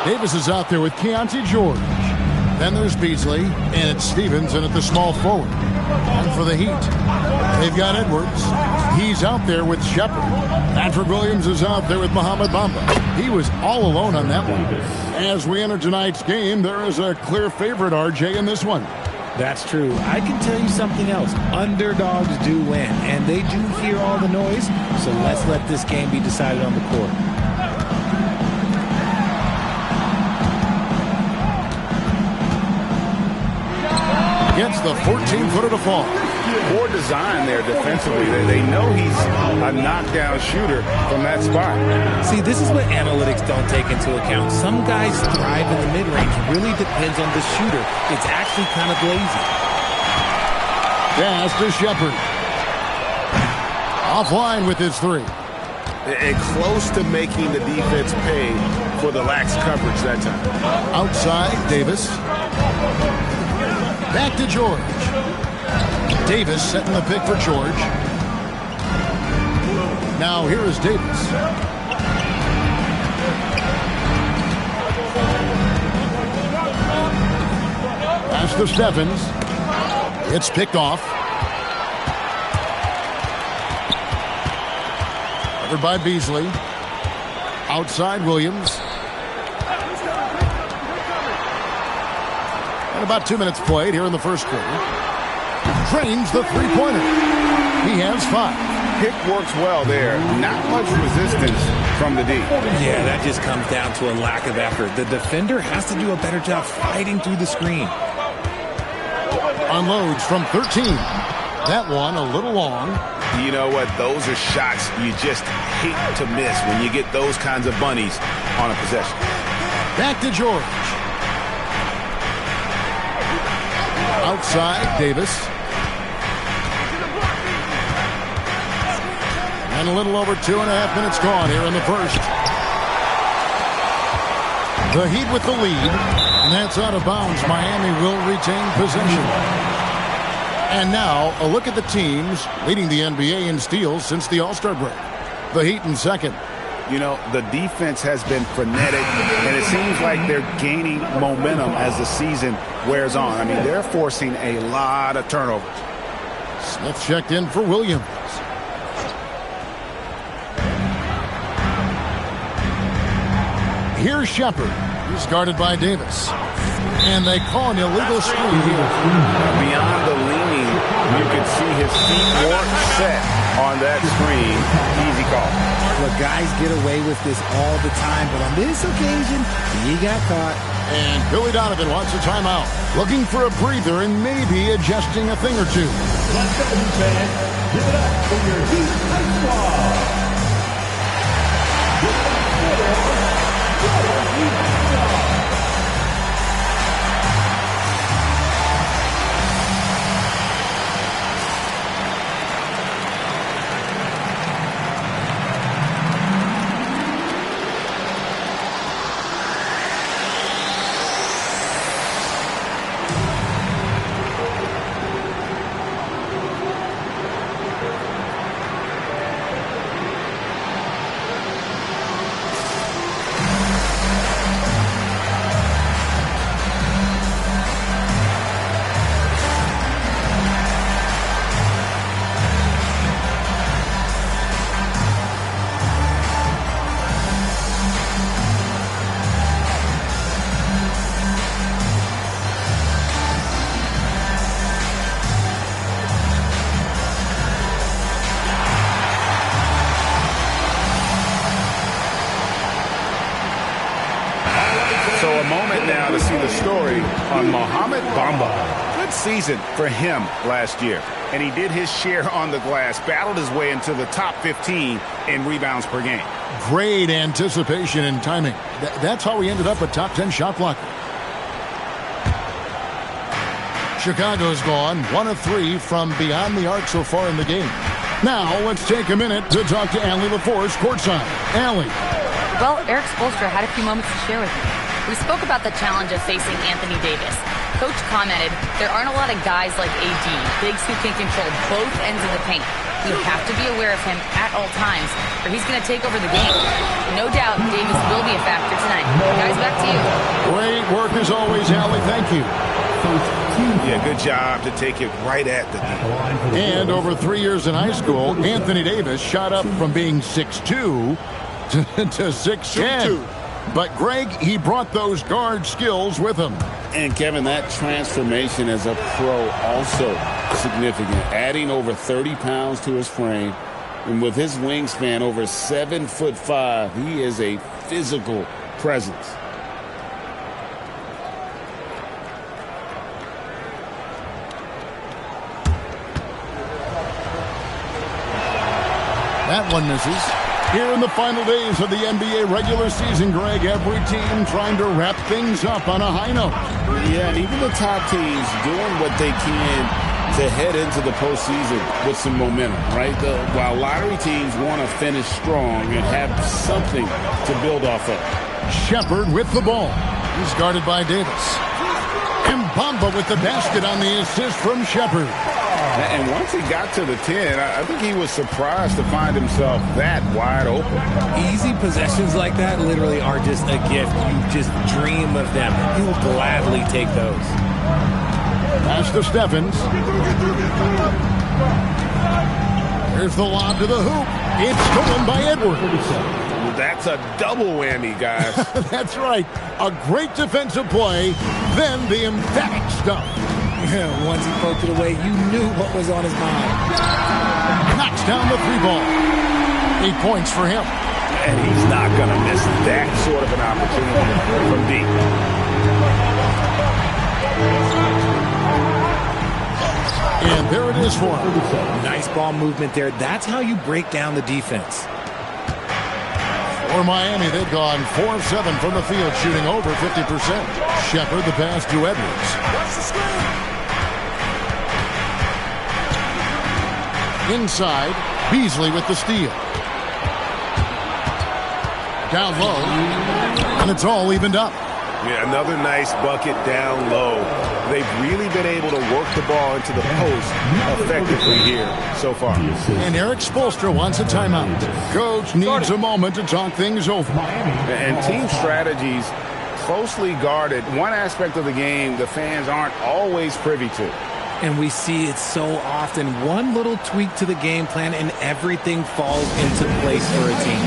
Davis is out there with Keontae George. Then there's Beasley, and it's Stevens in at the small forward. And for the Heat, they've got Edwards. He's out there with Shepard. Patrick Williams is out there with Mohamed Bamba. He was all alone on that one. As we enter tonight's game, there is a clear favorite, RJ, in this one. That's true. I can tell you something else. Underdogs do win, and they do hear all the noise, so let's let this game be decided on the court. Gets the 14-footer to fall. Poor design there defensively. They know he's a knockdown shooter from that spot. See, this is what analytics don't take into account. Some guys thrive in the mid-range. Really depends on the shooter. It's actually kind of lazy. Pass to Shepard. Offline with his 3. And close to making the defense pay for the lax coverage that time. Outside, Davis. Back to George. Davis setting the pick for George. Now here is Davis. Pass to Stephens. It's picked off. Covered by Beasley. Outside Williams. And about 2 minutes played here in the first quarter. Drains the three-pointer. He has 5. Pick works well there. Not much resistance from the D. Yeah, that just comes down to a lack of effort. The defender has to do a better job fighting through the screen. Unloads from 13. That one a little long. You know what? Those are shots you just hate to miss when you get those kinds of bunnies on a possession. Back to George. Outside, Davis. And a little over 2.5 minutes gone here in the first. The Heat with the lead. And that's out of bounds. Miami will retain possession. And now, a look at the teams leading the NBA in steals since the All-Star break. The Heat in second. You know, the defense has been frenetic, and it seems like they're gaining momentum as the season wears on. I mean, they're forcing a lot of turnovers. Smith checked in for Williams. Here's Shepard. He's guarded by Davis. And they call an illegal screen here. Beyond the leaning, you can see his feet weren't set on that screen. Easy call. Look, guys get away with this all the time, but on this occasion, he got caught. And Billy Donovan wants a timeout. Looking for a breather and maybe adjusting a thing or two. Give it up for your Heat Ice Squad. So a moment now to see the story on Mohamed Bamba. good season for him last year, and he did his share on the glass, battled his way into the top 15 in rebounds per game. Great anticipation and timing. That's how he ended up a top 10 shot blocker. Chicago's gone 1 of 3 from beyond the arc so far in the game. Now let's take a minute to talk to Allie LaForce courtside. Allie. Well, Eric Spoelstra had a few moments to share with me. We spoke about the challenge of facing Anthony Davis. Coach commented, there aren't a lot of guys like AD, bigs who can control both ends of the paint. We have to be aware of him at all times, or he's going to take over the game. No doubt Davis will be a factor tonight. Guys, back to you. Great work as always, Allie. Thank you. Yeah, good job to take it right at the D. And over 3 years in high school, Anthony Davis shot up from being 6'2" to 6'10". But Greg, he brought those guard skills with him. And Kevin, that transformation as a pro also significant. Adding over 30 pounds to his frame. And with his wingspan over 7'5", he is a physical presence. That one misses. Here in the final days of the NBA regular season, Greg, every team trying to wrap things up on a high note. Yeah, and even the top teams doing what they can to head into the postseason with some momentum, right? While lottery teams want to finish strong and have something to build off of. Shepard with the ball. He's guarded by Davis. And Bamba with the basket on the assist from Shepard. And once he got to the 10, I think he was surprised to find himself that wide open. Easy possessions like that literally are just a gift. You just dream of them. He'll gladly take those. Pass to Stephens. Here's the lob to the hoop. It's stolen by Edwards. That's a double whammy, guys. That's right. A great defensive play, then the emphatic stuff. Once he poked it away, you knew what was on his mind. Knocks down the 3-ball. 8 points for him. And he's not going to miss that sort of an opportunity from deep. And there it is for him. Nice ball movement there. That's how you break down the defense. For Miami, they've gone 4 of 7 from the field, shooting over 50%. Shepard the pass to Edwards. Inside, Beasley with the steal. Down low, and it's all evened up. Yeah, another nice bucket down low. They've really been able to work the ball into the post effectively here so far. And Eric Spoelstra wants a timeout. Coach needs a moment to talk things over. And team strategies closely guarded. One aspect of the game the fans aren't always privy to. And we see it so often. One little tweak to the game plan and everything falls into place for a team.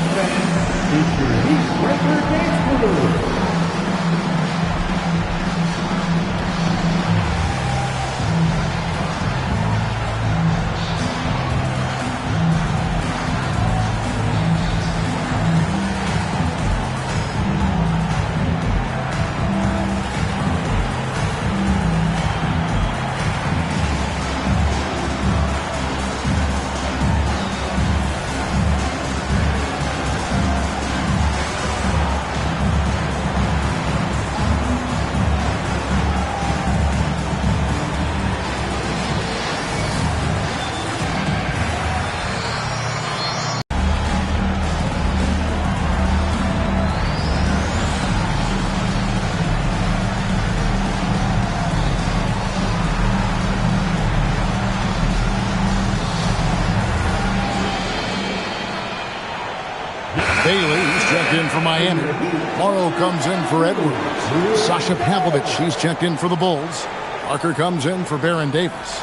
Bailey's checked in for Miami. Morrow comes in for Edwards. Sasha Pavlovich, he's checked in for the Bulls. Parker comes in for Baron Davis.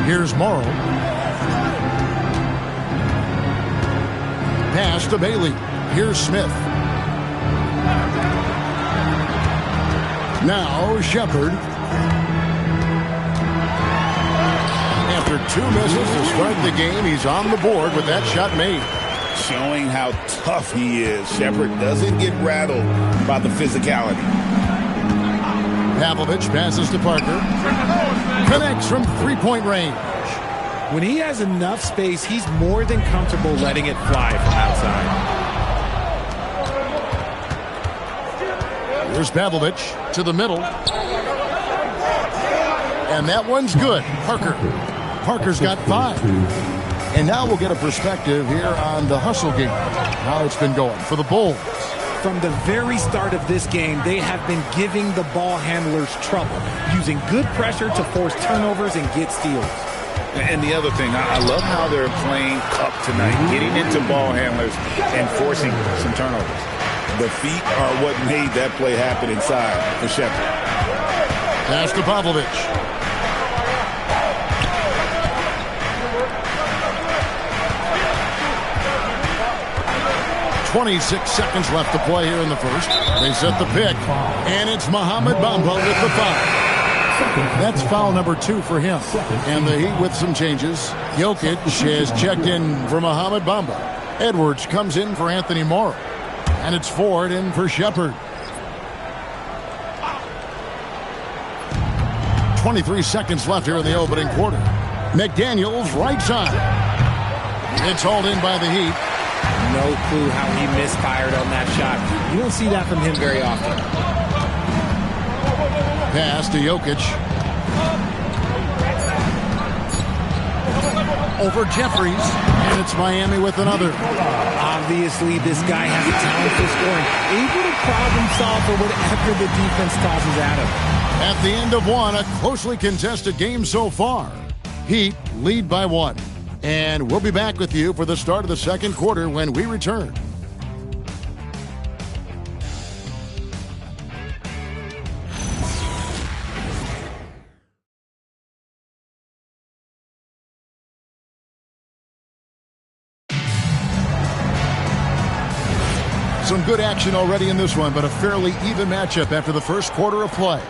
Here's Morrow. Pass to Bailey. Here's Smith. Now Shepard. After 2 misses to start the game, he's on the board with that shot made. Showing how tough he is. Shepherd doesn't get rattled by the physicality. Pavlovich passes to Parker. Connects from three-point range. When he has enough space, he's more than comfortable letting it fly from outside. Here's Pavlovich to the middle. And that one's good. Parker's got 5. And now we'll get a perspective here on the hustle game. How it's been going for the Bulls. From the very start of this game, they have been giving the ball handlers trouble, using good pressure to force turnovers and get steals. And the other thing, I love how they're playing up tonight, getting into ball handlers and forcing some turnovers. The feet are what made that play happen inside for Shepherd. Pass to Pavlovich. 26 seconds left to play here in the first. They set the pick, and it's Mohamed Bamba with the foul. That's foul number 2 for him. And the Heat with some changes. Jokic has checked in for Mohamed Bamba. Edwards comes in for Anthony Morrow. And it's Ford in for Shepherd. 23 seconds left here in the opening quarter. McDaniels right side. It's hauled in by the Heat. No clue how he misfired on that shot. You don't see that from him very often. Pass to Jokic. Over Jeffries. And it's Miami with another. Obviously, this guy has a talent for scoring. Able to problem solve for whatever the defense tosses at him. At the end of one, a closely contested game so far. Heat lead by 1. And we'll be back with you for the start of the second quarter when we return. Some good action already in this one, but a fairly even matchup after the first quarter of play.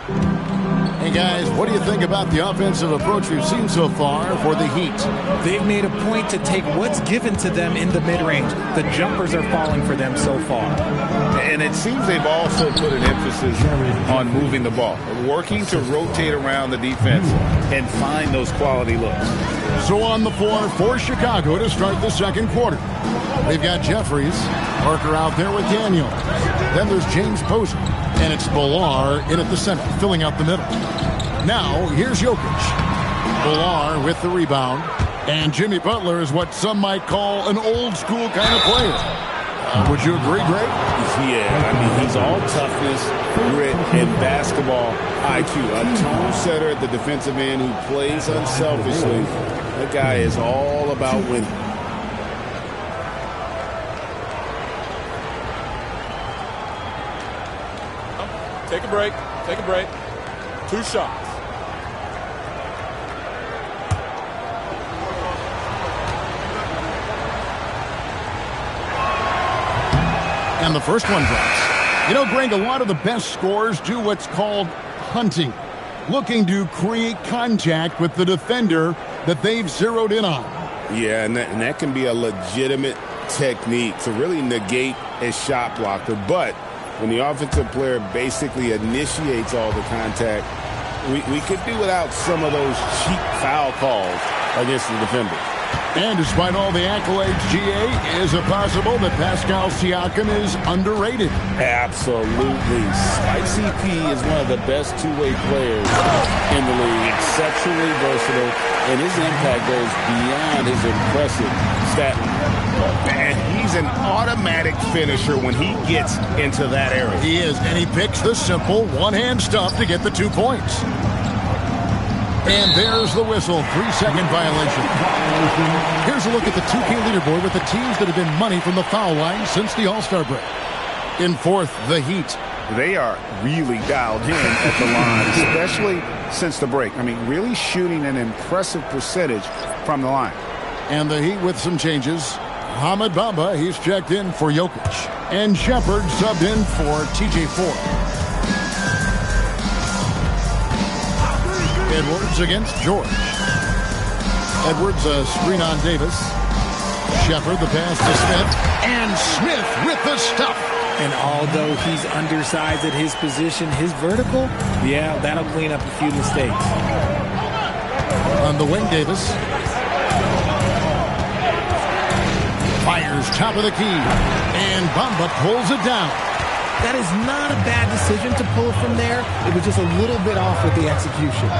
Hey guys, what do you think about the offensive approach we've seen so far for the Heat? They've made a point to take what's given to them in the mid-range. The jumpers are falling for them so far. And it seems they've also put an emphasis on moving the ball, working to rotate around the defense and find those quality looks. So on the floor for Chicago to start the second quarter. They've got Jeffries, Parker out there with Daniel. Then there's James Posey, and it's Bilal in at the center, filling out the middle. Now, here's Jokic. Bilal with the rebound. And Jimmy Butler is what some might call an old-school kind of player. Would you agree, Greg? Yeah, I mean, he's all toughness, grit, and basketball IQ. A tone setter at the defensive end who plays unselfishly. That guy is all about winning. Take a break. Take a break. 2 shots. And the first one drops. You know, Greg, a lot of the best scorers do what's called hunting, looking to create contact with the defender that they've zeroed in on. Yeah, and that can be a legitimate technique to really negate a shot blocker. But when the offensive player basically initiates all the contact, we could do without some of those cheap foul calls against the defender. And despite all the accolades, GA, is it possible that Pascal Siakam is underrated? Absolutely. Spike CP is one of the best two-way players in the league. Exceptionally versatile, and his impact goes beyond his impressive stat line. And he's an automatic finisher when he gets into that area. He is, and he picks the simple one-hand stuff to get the 2 points. And there's the whistle, 3-second violation. Here's a look at the 2K leaderboard with the teams that have been money from the foul line since the All-Star break. In fourth, the Heat. They are really dialed in at the line, especially since the break. I mean, really shooting an impressive percentage from the line. And the Heat with some changes. Mohamed Bamba, he's checked in for Jokic. And Shepherd subbed in for TJ Ford. Edwards against George. Edwards, a screen on Davis. Shepard, the pass to Smith. And Smith with the stuff. And although he's undersized at his position, his vertical, yeah, that'll clean up a few mistakes. On the wing, Davis. Fires top of the key. And Bamba pulls it down. That is not a bad decision to pull it from there. It was just a little bit off with the execution.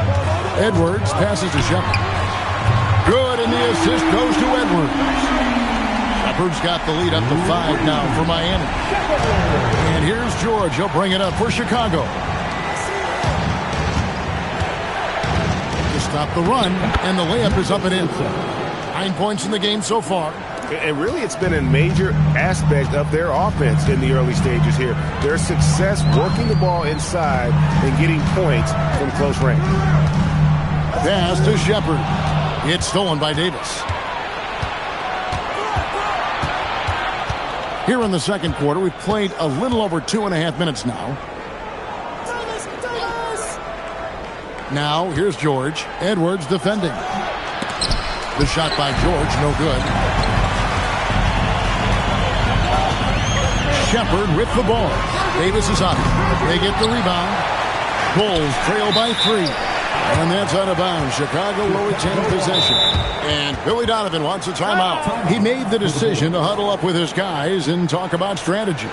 Edwards passes to Shepard. Good, and the assist goes to Edwards. Shepard's got the lead up to 5 now for Miami. And here's George. He'll bring it up for Chicago. To stop the run, and the layup is up and in. 9 points in the game so far. And really, it's been a major aspect of their offense in the early stages here. Their success working the ball inside and getting points from close range. Pass to Shepard. It's stolen by Davis. Here in the second quarter, we've played a little over 2.5 minutes now. Now, here's George. Edwards defending. The shot by George, no good. Shepard with the ball. Davis is up. They get the rebound. Bulls trail by 3. And that's out of bounds. Chicago will retain possession. And Billy Donovan wants a timeout. He made the decision to huddle up with his guys and talk about strategy.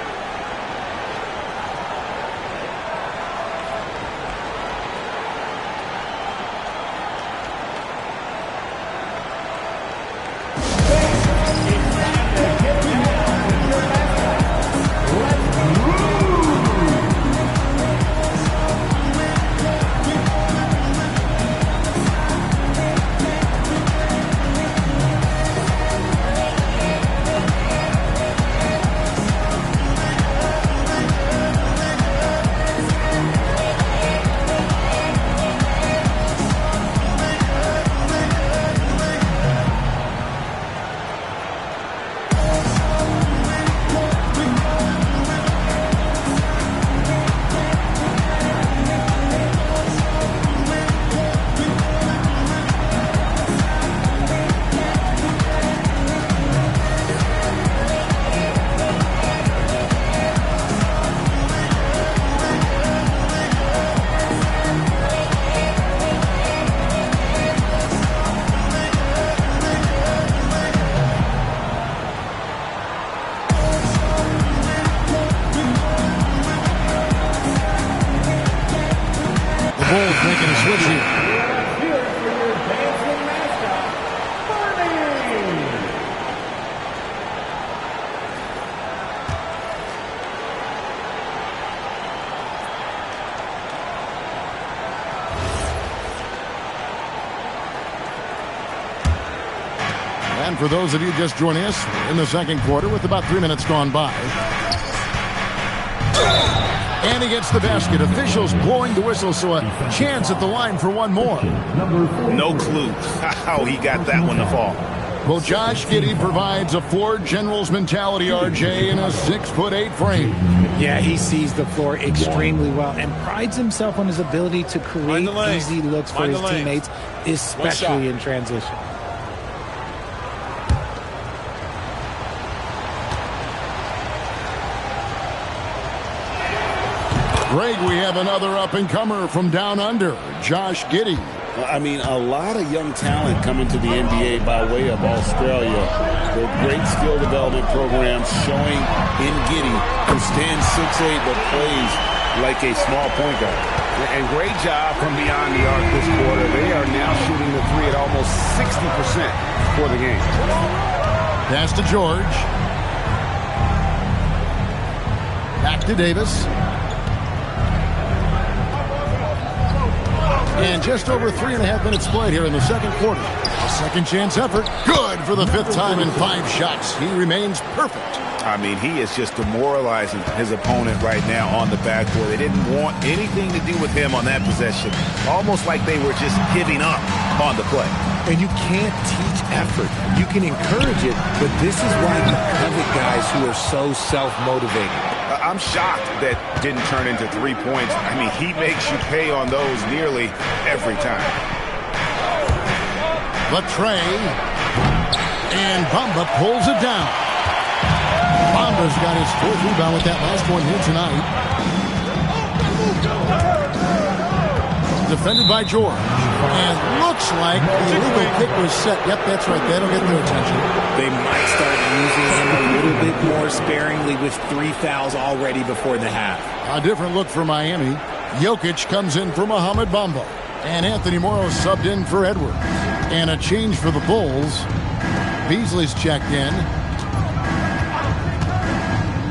And for those of you just joining us in the second quarter with about 3 minutes gone by. And he gets the basket. Officials blowing the whistle, so a chance at the line for one more. No clue how he got that one to fall. Well, Josh Giddey provides a floor general's mentality, RJ, in a 6'8" frame. Yeah, he sees the floor extremely well and prides himself on his ability to create easy looks for his teammates, especially in transition. Greg, we have another up-and-comer from down under, Josh Giddey. I mean, a lot of young talent coming to the NBA by way of Australia. The great skill development programs showing in Giddey, who stands 6'8", but plays like a small point guard. And great job from beyond the arc this quarter. They are now shooting the three at almost 60% for the game. Pass to George. Back to Davis. And just over 3.5 minutes played here in the second quarter. Second chance effort. Good for the 5th time in 5 shots. He remains perfect. I mean, he is just demoralizing his opponent right now on the backcourt. They didn't want anything to do with him on that possession. Almost like they were just giving up on the play. And you can't teach effort. You can encourage it, but this is why you covet guys who are so self-motivated. I'm shocked that didn't turn into 3 points. I mean, he makes you pay on those nearly every time. Latrey. And Bamba pulls it down. Bamba's got his 4th rebound with that last one here tonight. Defended by George. And looks like the illegal kick was set. Yep, that's right. That'll get their attention. They might start using him a little bit more sparingly with 3 fouls already before the half. A different look for Miami. Jokic comes in for Mohamed Bamba. And Anthony Morrow subbed in for Edwards. And a change for the Bulls. Beasley's checked in.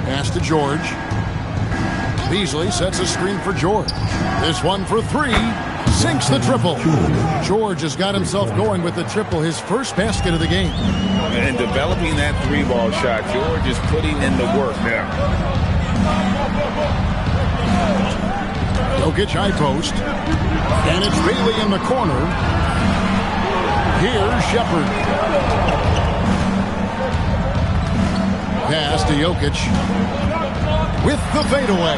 Pass to George. Beasley sets a screen for George. This one for 3. Sinks the triple. George has got himself going with the triple, his first basket of the game. And developing that 3-ball shot, George is putting in the work there. Jokic high post. And it's Bailey in the corner. Here's Shepard. Pass to Jokic. With the fadeaway.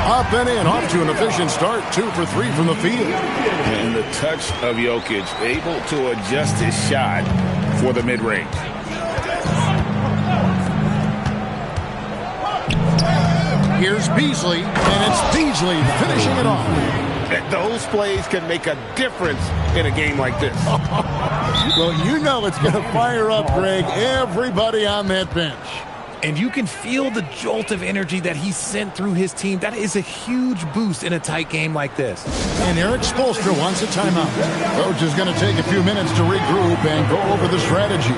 Up and in. Off to an efficient start. 2 for 3 from the field. And the touch of Jokic, able to adjust his shot for the mid-range. Here's Beasley. And it's Beasley finishing it off. And those plays can make a difference in a game like this. Well, you know it's going to fire up, Greg, everybody on that bench. And you can feel the jolt of energy that he sent through his team. That is a huge boost in a tight game like this. And Eric Spoelstra wants a timeout. Coach is going to take a few minutes to regroup and go over the strategy.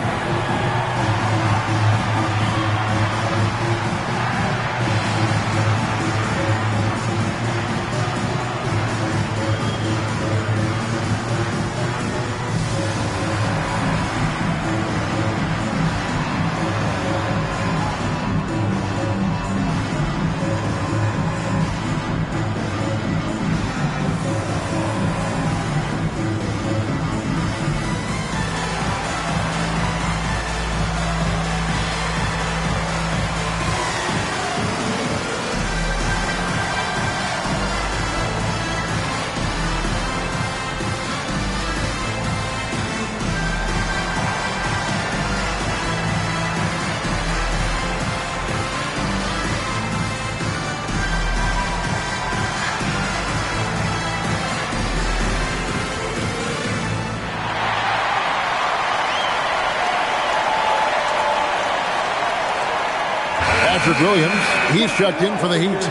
Patrick Williams, he's checked in for the Heat.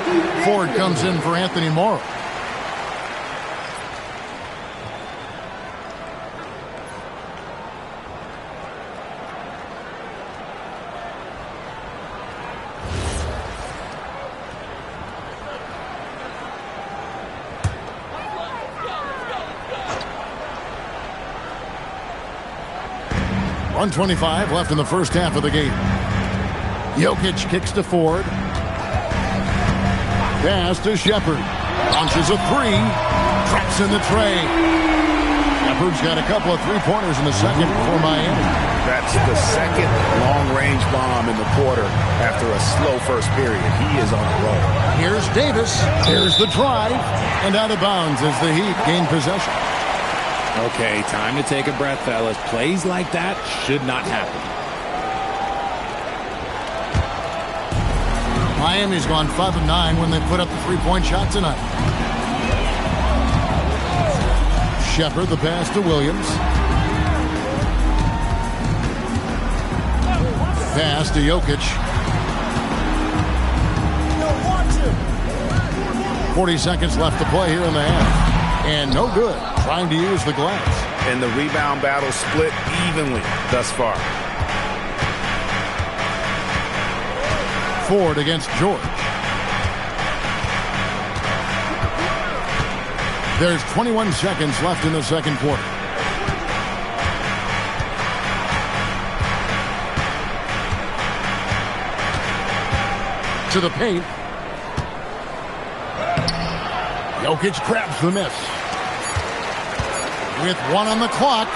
Ford comes in for Anthony Morrow. .125 left in the first half of the game. Jokic kicks to Ford. Pass to Shepard. Launches a 3. Traps in the tray. Shepard's got a couple of 3-pointers in the second for Miami. That's the second long-range bomb in the quarter after a slow first period. He is on a roll. Here's Davis. There's the drive. And out of bounds as the Heat gain possession. Okay, time to take a breath, fellas. Plays like that should not happen. Miami's gone 5-9 when they put up the 3-point shot tonight. Shepard, the pass to Williams. Pass to Jokic. 40 seconds left to play here in the half. And no good. Trying to use the glass. And the rebound battle split evenly thus far. Ford against George. There's 21 seconds left in the second quarter. To the paint. Jokic grabs the miss. With 1 on the clock.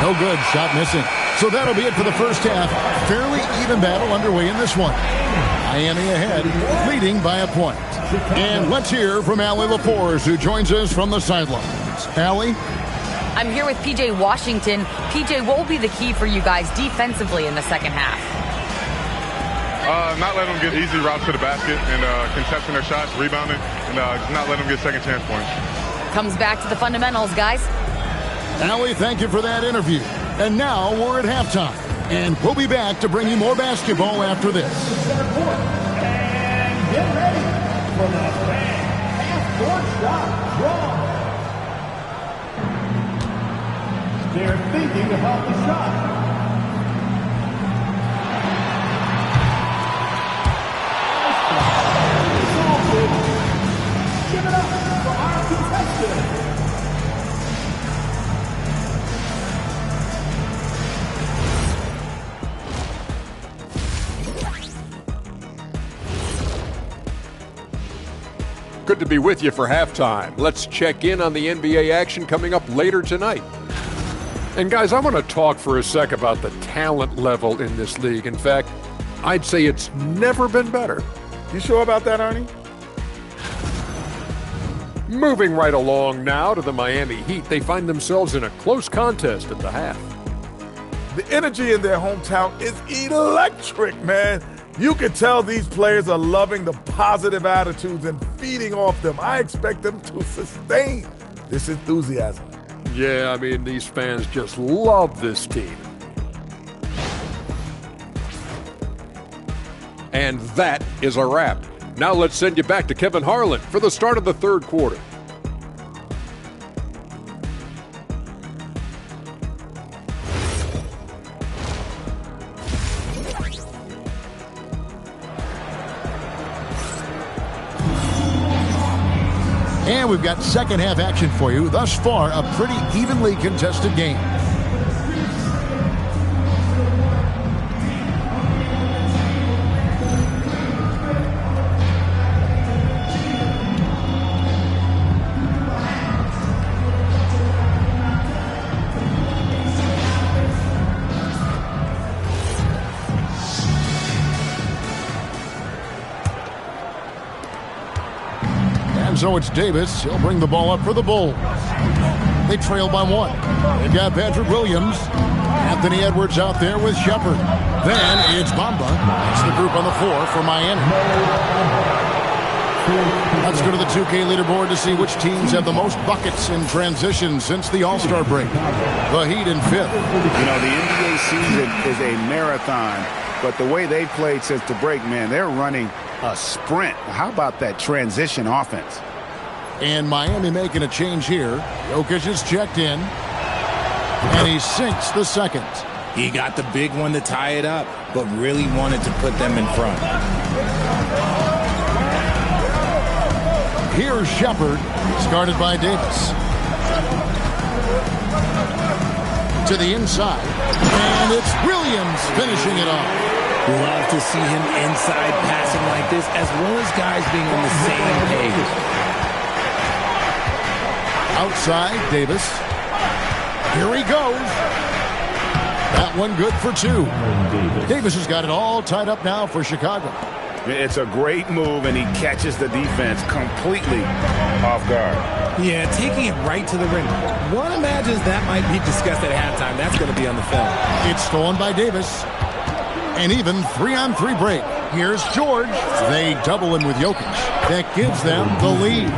No good. Shot missing. So that'll be it for the first half. Fairly even battle underway in this one. Miami ahead, leading by a point. And let's hear from Allie LaForce, who joins us from the sidelines. Allie? I'm here with PJ Washington. PJ, what will be the key for you guys defensively in the second half? Not letting them get easy routes to the basket and contesting their shots, rebounding, and not letting them get second chance points. Comes back to the fundamentals, guys. Allie, thank you for that interview. And now we're at halftime. And we'll be back to bring you more basketball after this. And get ready for the half-court shot draw. They're thinking about the shot. Give it up for our contestant. Good to be with you for halftime. Let's check in on the NBA action coming up later tonight. And guys, I want to talk for a sec about the talent level in this league. In fact, I'd say it's never been better. You sure about that, Ernie? Moving right along now to the Miami Heat, they find themselves in a close contest at the half. The energy in their hometown is electric, man. You can tell these players are loving the positive attitudes and feeding off them. I expect them to sustain this enthusiasm. Yeah, I mean, these fans just love this team. And that is a wrap. Now let's send you back to Kevin Harlan for the start of the third quarter. And we've got second half action for you. Thus far, a pretty evenly contested game. So it's Davis. He'll bring the ball up for the Bulls. They trail by one. They've got Patrick Williams. Anthony Edwards out there with Shepard. Then it's Bamba. That's the group on the floor for Miami. Let's go to the 2K leaderboard to see which teams have the most buckets in transition since the All-Star break. The Heat in fifth. You know, the NBA season is a marathon, but the way they played since the break, man, they're running a sprint. How about that transition offense? And Miami making a change here. Jokic is checked in. And he sinks the second. He got the big one to tie it up, but really wanted to put them in front. Here's Shepard, guarded by Davis. To the inside. And it's Williams finishing it off. Love to see him inside passing like this, as well as guys being on the same page. Outside, Davis. Here he goes. That one good for two. Davis has got it all tied up now for Chicago. It's a great move, and he catches the defense completely off guard. Yeah, taking it right to the rim. One imagines that might be discussed at halftime. That's going to be on the film. It's stolen by Davis. An even 3-on-3 break. Here's George. They double in with Jokic. That gives them the lead.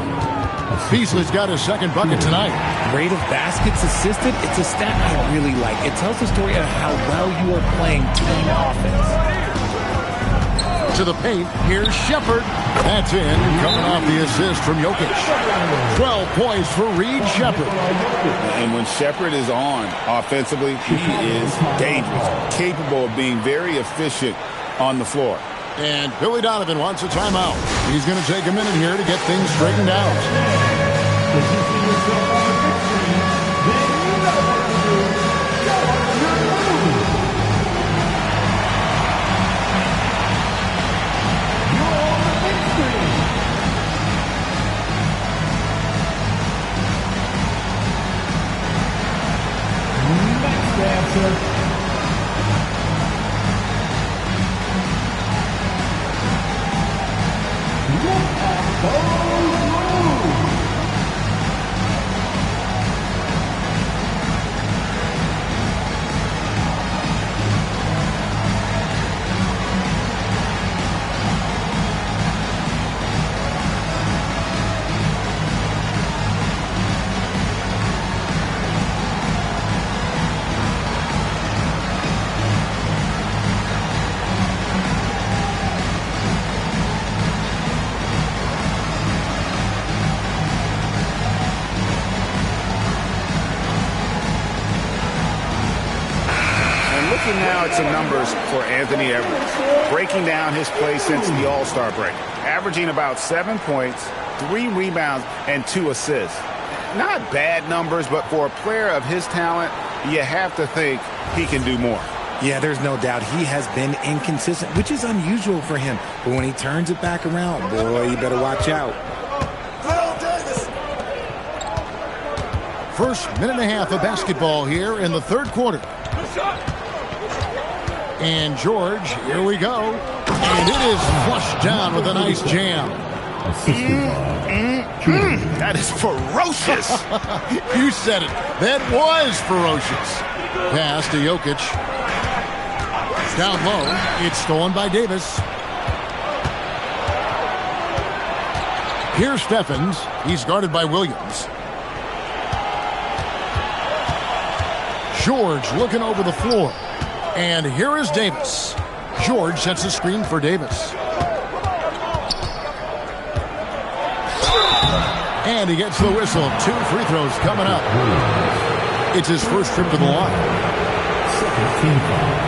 Beasley's got his second bucket tonight. Rate of baskets assisted, it's a stat I really like. It tells the story of how well you are playing team offense. To the paint, here's Shepard. That's in, coming off the assist from Jokic. 12 points for Reed Shepard. And when Shepard is on offensively, he is dangerous, capable of being very efficient on the floor. And Billy Donovan wants a timeout. He's going to take a minute here to get things straightened out. Next answer. looking now at some numbers for Anthony Edwards. Breaking down his play since the All-Star break. Averaging about 7 points, 3 rebounds, and 2 assists. Not bad numbers, but for a player of his talent, you have to think he can do more. Yeah, there's no doubt he has been inconsistent, which is unusual for him. But when he turns it back around, boy, you better watch out. First minute and a half of basketball here in the third quarter. And George, here we go. And it is flushed down with a nice jam. That is ferocious. You said it. That was ferocious. Pass to Jokic. Down low. It's stolen by Davis. Here's Stephens. He's guarded by Williams. George looking over the floor. And here is Davis. George sets a screen for Davis. And he gets the whistle. 2 free throws coming up. It's his first trip to the line. Second team foul.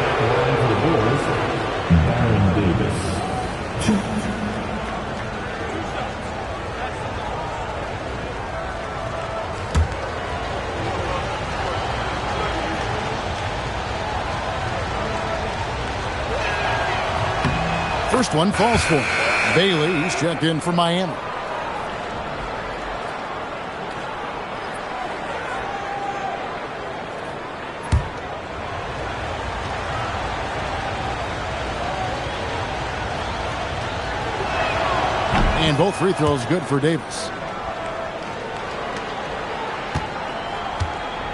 At the line for the Bulls, Baron Davis. 2. First one falls for him. Bailey, he's checked in for Miami. And both free throws good for Davis.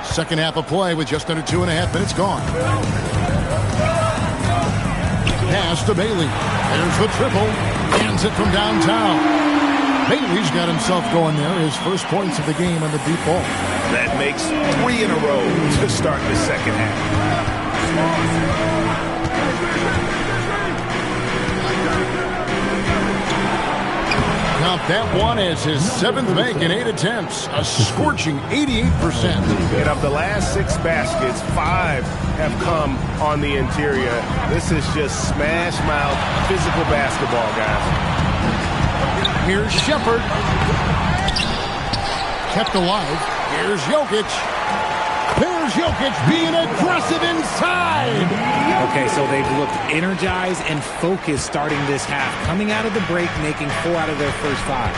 Second half of play with just under 2.5 minutes gone. Pass to Bailey. There's the triple. Hands it from downtown. Bailey's got himself going there. His first points of the game on the deep ball. That makes 3 in a row to start the second half. Count that one as his 7th make in 8 attempts. A scorching 88%. And of the last 6 baskets, 5 have come on the interior. This is just smash mouth physical basketball, guys. Here's Shepard. Kept alive. Here's Jokic. There's Jokic being aggressive inside. Okay, so they've looked energized and focused starting this half. Coming out of the break, making 4 out of their first 5.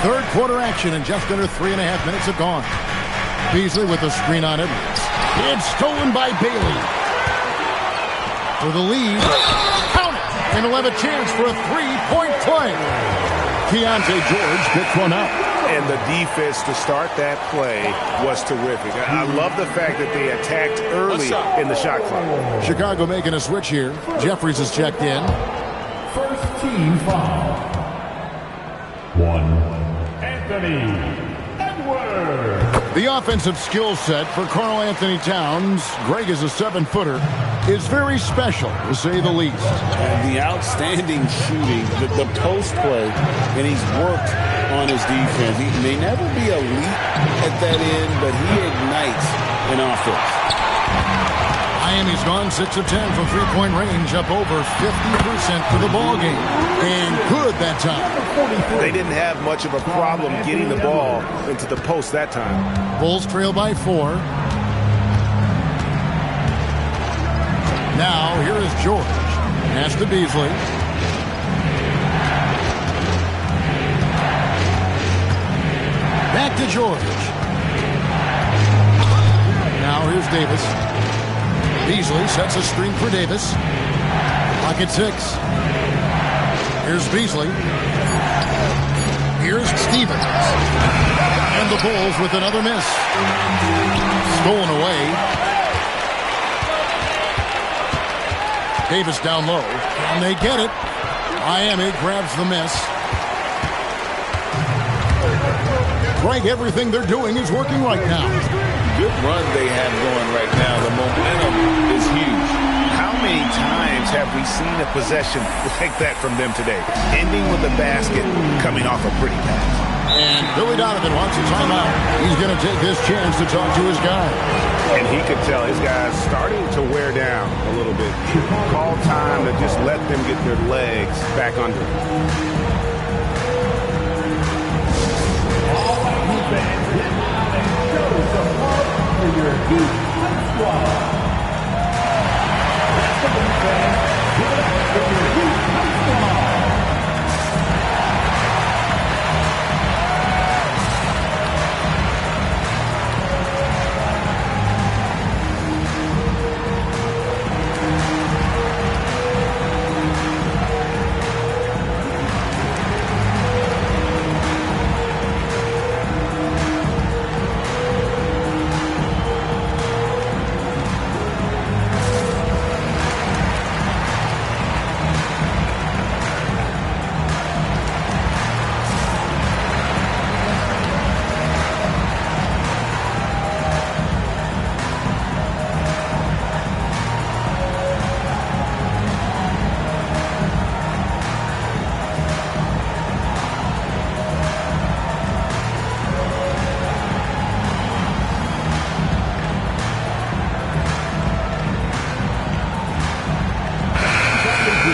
Third quarter action and just under 3.5 minutes have gone. Beasley with the screen on Edwards. It's stolen by Bailey. For the lead. Count it! And he'll have a chance for a 3-point play. Keontae George picked one up. And the defense to start that play was terrific. I love the fact that they attacked early in the shot clock. Chicago making a switch here. Jeffries is checked in. First team foul. 1. Anthony Edwards. The offensive skill set for Karl Anthony Towns, Greg is a 7-footer, is very special, to say the least. The outstanding shooting, the post play, and he's worked on his defense. He may never be elite at that end, but he ignites an offense. Miami's gone 6 of 10 from 3-point range, up over 50% for the ball game. And good that time. They didn't have much of a problem getting the ball into the post that time. Bulls trail by 4. Now, here is George. Pass to Beasley. Back to George. Now here's Davis. Beasley sets a screen for Davis. Pocket 6. Here's Beasley. Here's Stevens. And the Bulls with another miss. Stolen away. Davis down low. And they get it. Miami grabs the miss. Greg, everything they're doing is working right now. Good run they have going right now. The momentum is huge. How many times have we seen a possession like that from them today? Ending with a basket, coming off a pretty pass. And Billy Donovan wants a timeout. He's going to take this chance to talk to his guys. And he could tell his guys starting to wear down a little bit. Call time to just let them get their legs back under them. All Heat fans, hit loud and show some love for your Heat squad. That's the Heat fans. Give it up for your Heat squad.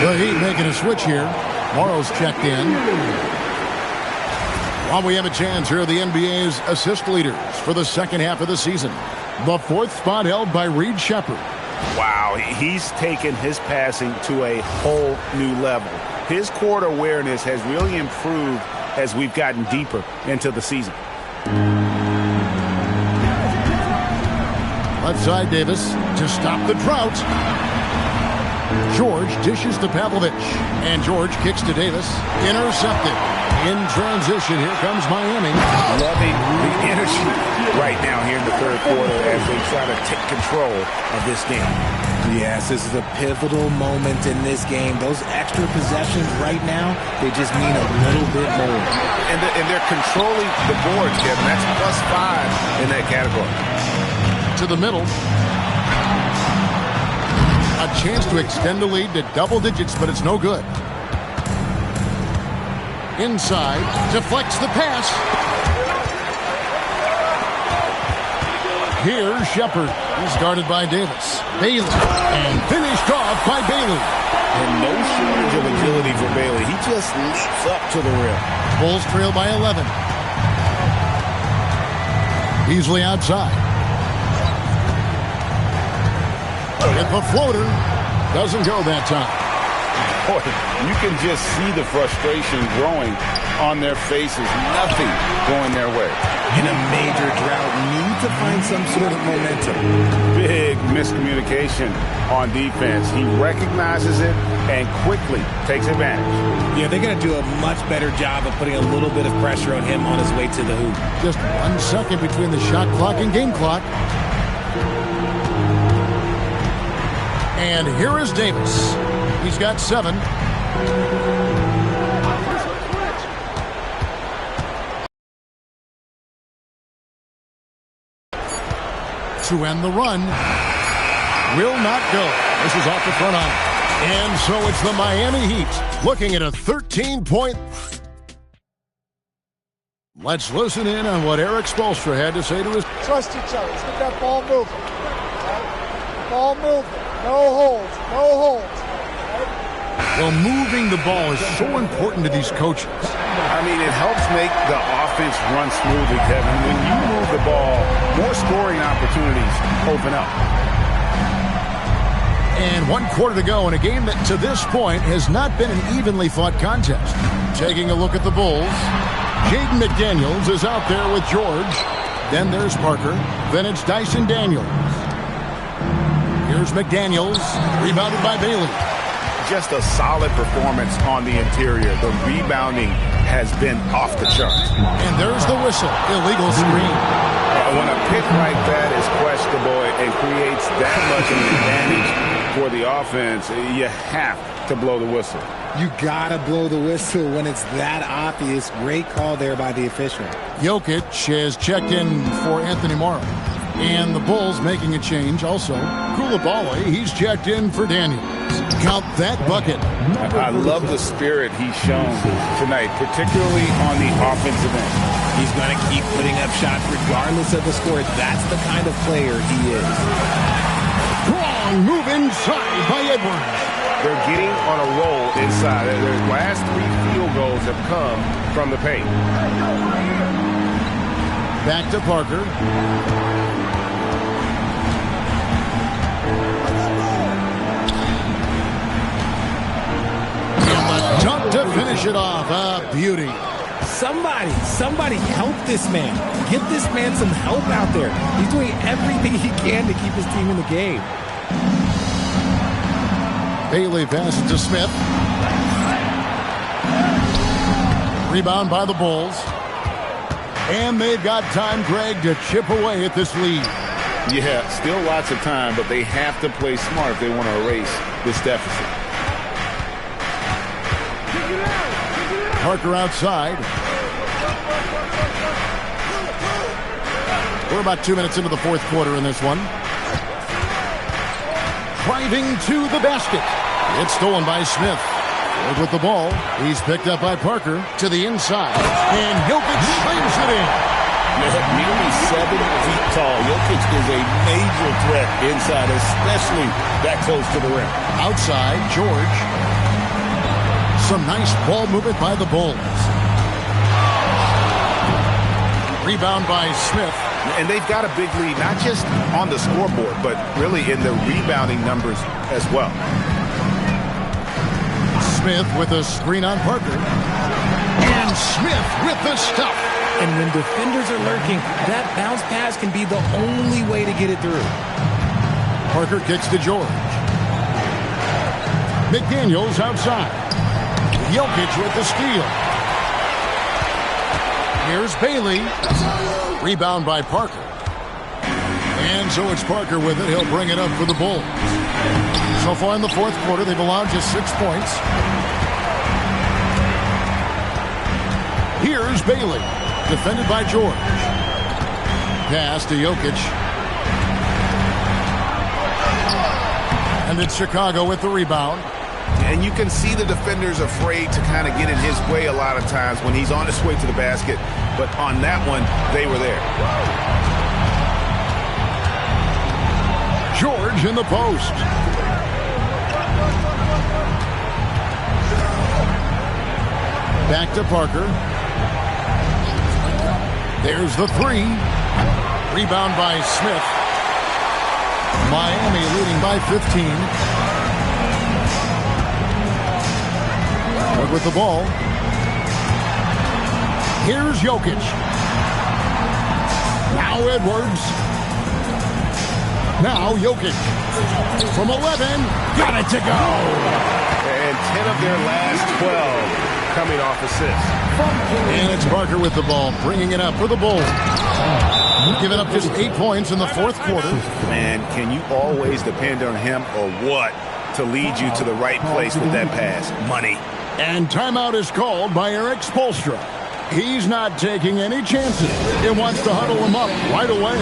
The Heat making a switch here. Morrow's checked in. While we have a chance, here are the NBA's assist leaders for the second half of the season. The fourth spot held by Reed Sheppard. Wow, he's taken his passing to a whole new level. His court awareness has really improved as we've gotten deeper into the season. Left side, Davis to stop the drought. George dishes to Pavlovich, and George kicks to Davis. Intercepted. In transition, here comes Miami. Loving the energy right now here in the third quarter as they try to take control of this game. Yes, this is a pivotal moment in this game. Those extra possessions right now, they just mean a little bit more. And they're controlling the boards, Kevin. That's +5 in that category. To the middle. A chance to extend the lead to double digits, but it's no good. Inside, deflects the pass. Here's Sheppard. He's guarded by Davis. Bailey. And finished off by Bailey. And no shortage of agility for Bailey. He just leaps up to the rim. Bulls trail by 11. Beasley outside. With the floater. Doesn't go that time. Boy, you can just see the frustration growing on their faces. Nothing going their way. In a major drought, need to find some sort of momentum. Big miscommunication on defense. He recognizes it and quickly takes advantage. Yeah, they're going to do a much better job of putting a little bit of pressure on him on his way to the hoop. Just 1 second between the shot clock and game clock. And here is Davis. He's got 7. To end the run. Will not go. This is off the front arm. And so it's the Miami Heat looking at a 13-point. Let's listen in on what Eric Spoelstra had to say to his. Trust each other. Let's get that ball moving. Right? Ball moving. No holds. No holds. Right? Well, moving the ball is so important to these coaches. I mean, it helps make the offense run smoothly, Kevin. When you move the ball, more scoring opportunities open up. And 1 quarter to go in a game that, to this point, has not been an evenly fought contest. Taking a look at the Bulls. Jaden McDaniels is out there with George. Then there's Parker. Then it's Dyson Daniels. Here's McDaniels, rebounded by Bailey. Just a solid performance on the interior. The rebounding has been off the charts. And there's the whistle. Illegal screen. When a pick like that is questionable and creates that much of an advantage for the offense, you have to blow the whistle. You gotta blow the whistle when it's that obvious. Great call there by the official. Jokic has checked in for Anthony Morrow. And the Bulls making a change also. Koulibaly, he's checked in for Daniels. Count that bucket. I love the spirit he's shown tonight, particularly on the offensive end. He's going to keep putting up shots regardless of the score. That's the kind of player he is. Strong move inside by Edwards. They're getting on a roll inside. Their last 3 field goals have come from the paint. Back to Parker. Dunk to finish it off. A beauty. Somebody help this man. Get this man some help out there. He's doing everything he can to keep his team in the game. Bailey passes to Smith. Rebound by the Bulls. And they've got time, Greg, to chip away at this lead. Yeah, still lots of time, but they have to play smart if they want to erase this deficit. Parker outside. We're about 2 minutes into the fourth quarter in this one. Driving to the basket. It's stolen by Smith. Ford with the ball. He's picked up by Parker to the inside. And Jokic slams it in. Nearly 7 feet tall. Jokic is a major threat inside, especially that close to the rim. Outside, George. Some nice ball movement by the Bulls. Rebound by Smith. And they've got a big lead, not just on the scoreboard, but really in the rebounding numbers as well. Smith with a screen on Parker. And Smith with the stuff. And when defenders are lurking, that bounce pass can be the only way to get it through. Parker kicks to George. McDaniels outside. Jokic with the steal. Here's Bailey. Rebound by Parker. And so it's Parker with it. He'll bring it up for the Bulls. So far in the fourth quarter, they've allowed just 6 points. Here's Bailey. Defended by George. Pass to Jokic. And it's Chicago with the rebound. And you can see the defenders afraid to kind of get in his way a lot of times when he's on his way to the basket. But on that one, they were there. George in the post. Back to Parker. There's the 3. Rebound by Smith. Miami leading by 15. With the ball. Here's Jokic. Now Edwards. Now Jokic. From 11. Got it to go. And 10 of their last 12 coming off assists. And it's Parker with the ball, bringing it up for the Bulls. Giving up just 8 points in the fourth quarter. Man, can you always depend on him or what to lead you to the right place with that pass? Money. And timeout is called by Eric Spoelstra. He's not taking any chances. He wants to huddle him up right away.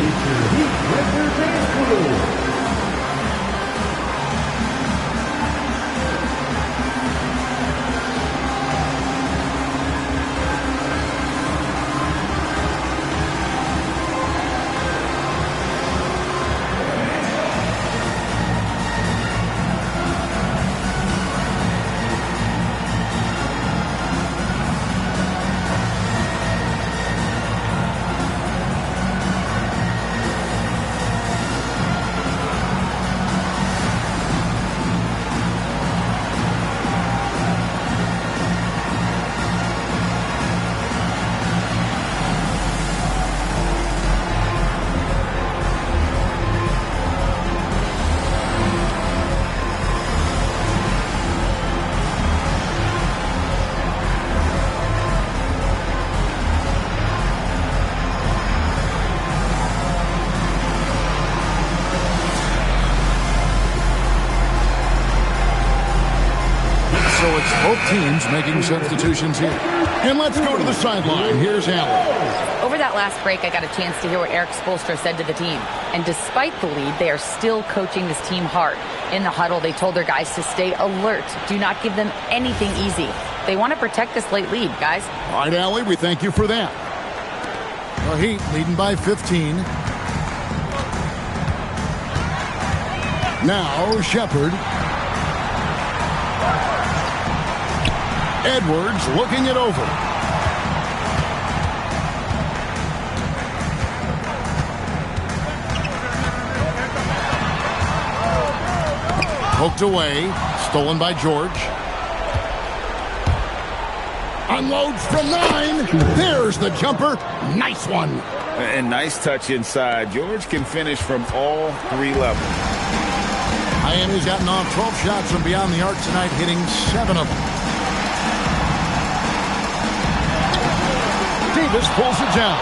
Both teams making substitutions here. And let's go to the sideline. Here's Allen. Over that last break, I got a chance to hear what Eric Spoelstra said to the team. And despite the lead, they are still coaching this team hard. In the huddle, they told their guys to stay alert. Do not give them anything easy. They want to protect this late lead, guys. All right, Allie, we thank you for that. The Heat leading by 15. Now, Shepard. Edwards looking it over. Poked away. Stolen by George. Unloads from 9. There's the jumper. Nice one. And nice touch inside. George can finish from all 3 levels. Miami's gotten off 12 shots from beyond the arc tonight, hitting 7 of them. Davis pulls it down.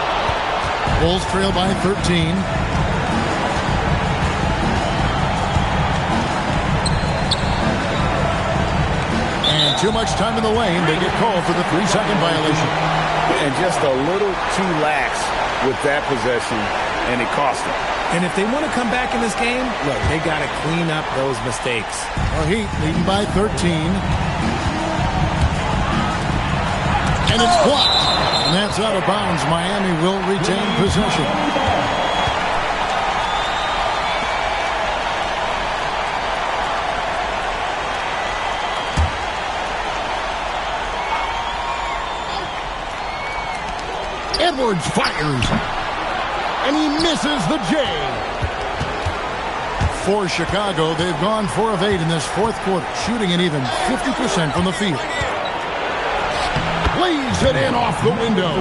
Bulls trail by 13. And too much time in the lane. They get called for the 3-second violation. And just a little too lax with that possession, and it cost them. And if they want to come back in this game, look, they got to clean up those mistakes. The Heat leading by 13. And it's blocked. And that's out of bounds. Miami will retain possession. Edwards fires. And he misses the J. For Chicago, they've gone 4 of 8 in this fourth quarter, shooting an even 50% from the field. Lays it in off the window.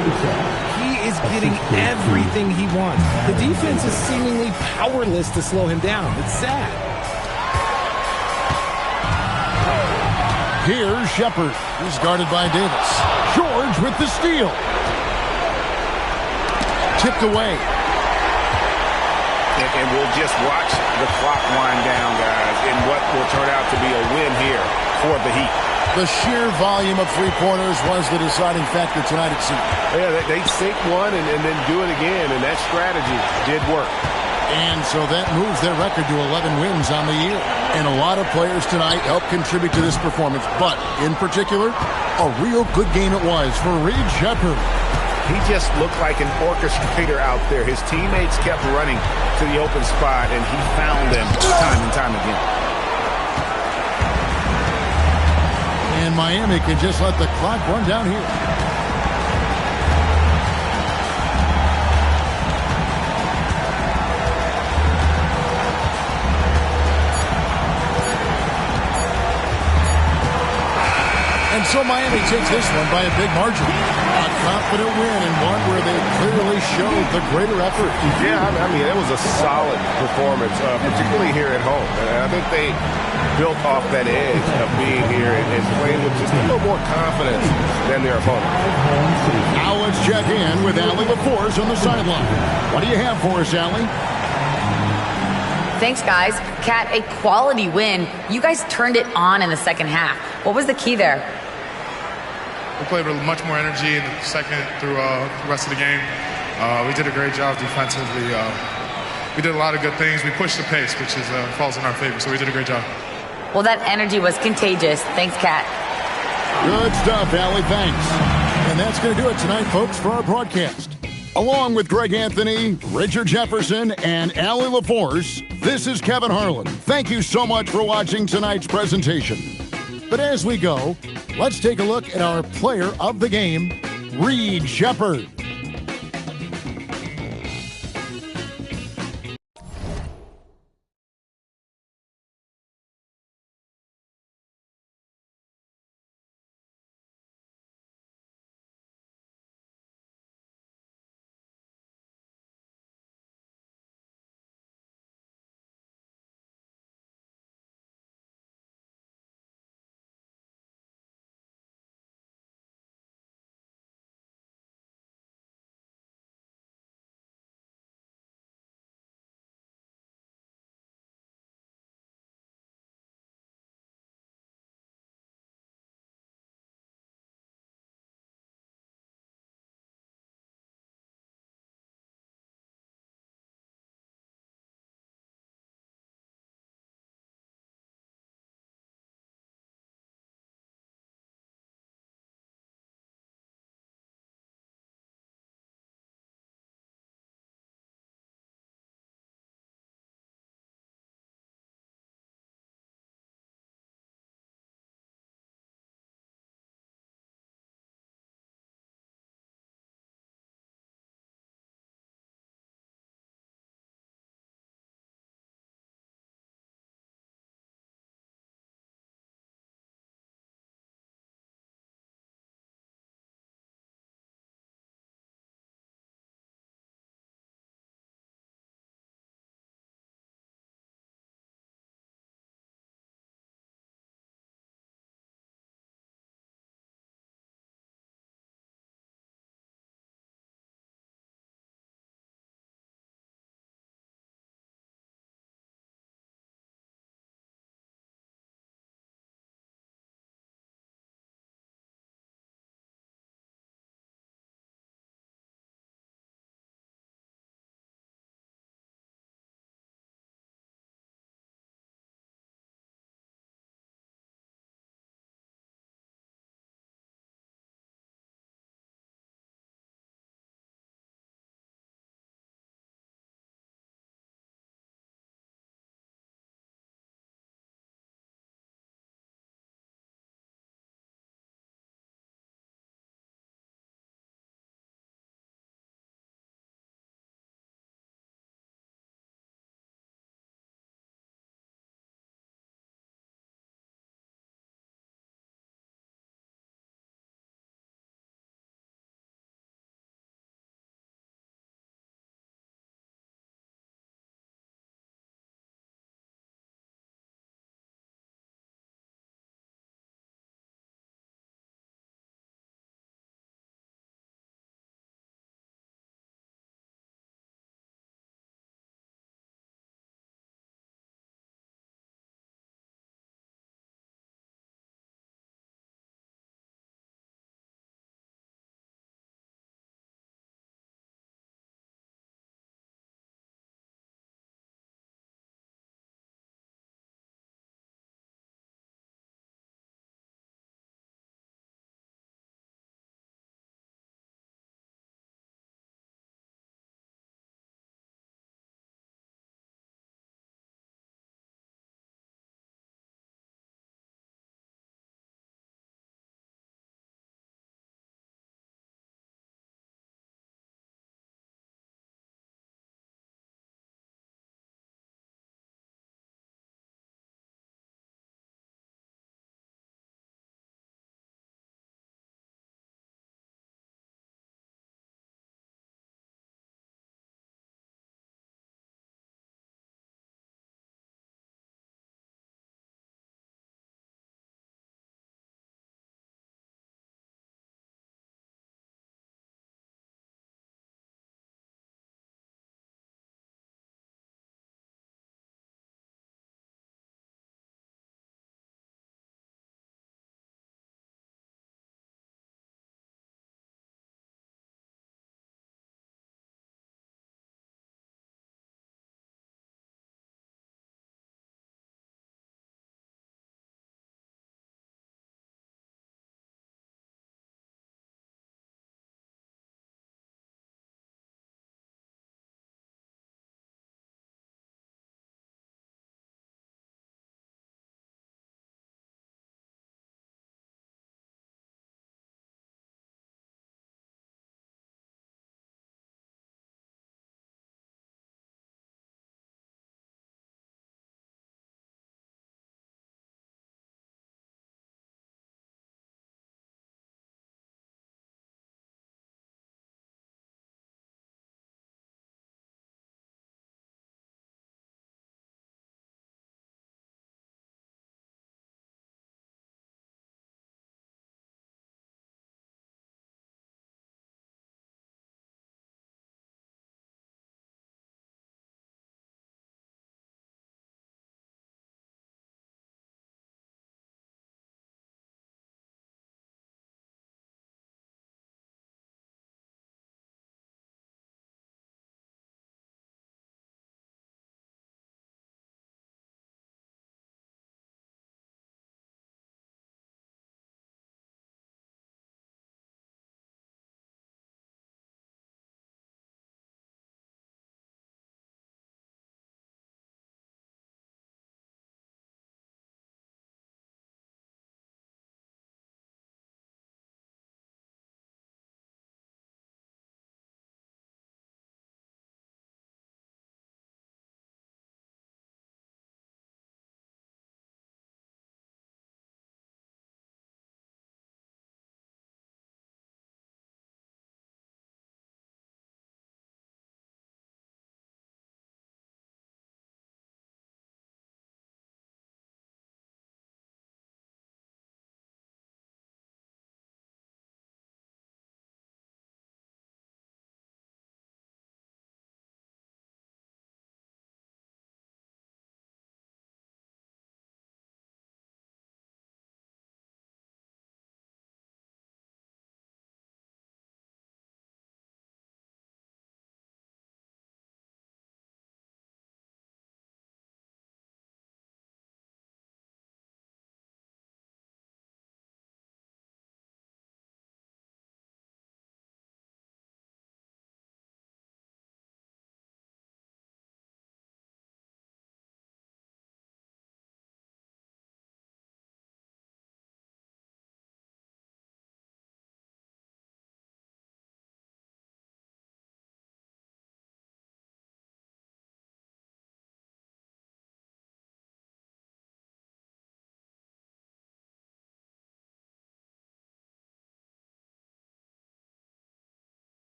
He is getting everything he wants. The defense is seemingly powerless to slow him down. It's sad. Here's Shepard. He's guarded by Davis. George with the steal. Tipped away. And we'll just watch the clock wind down, guys, in what will turn out to be a win here for the Heat. The sheer volume of three-pointers was the deciding factor tonight, it seemed. Yeah, they sink one and then do it again, and that strategy did work. And so that moves their record to 11 wins on the year. And a lot of players tonight helped contribute to this performance, but in particular, a real good game it was for Reed Shepard. He just looked like an orchestrator out there. His teammates kept running to the open spot, and he found them time and time again. And Miami can just let the clock run down here. And so Miami takes this one by a big margin. A confident win and one where they clearly showed the greater effort. Yeah, I mean, it was a solid performance, particularly here at home. And I think they built off that edge of being here and playing with just a little more confidence than their opponent. Now let's check in with Allie LaForce on the sideline. What do you have for us, Allie? Thanks, guys. Kat, a quality win. You guys turned it on in the second half. What was the key there? We played with much more energy in the second through the rest of the game. We did a great job defensively. We did a lot of good things. We pushed the pace, which falls in our favor, so we did a great job. Well, that energy was contagious. Thanks, Kat. Good stuff, Allie. Thanks. And that's going to do it tonight, folks, for our broadcast. Along with Greg Anthony, Richard Jefferson, and Allie LaForce, this is Kevin Harlan. Thank you so much for watching tonight's presentation. But as we go, let's take a look at our player of the game, Reed Shepard.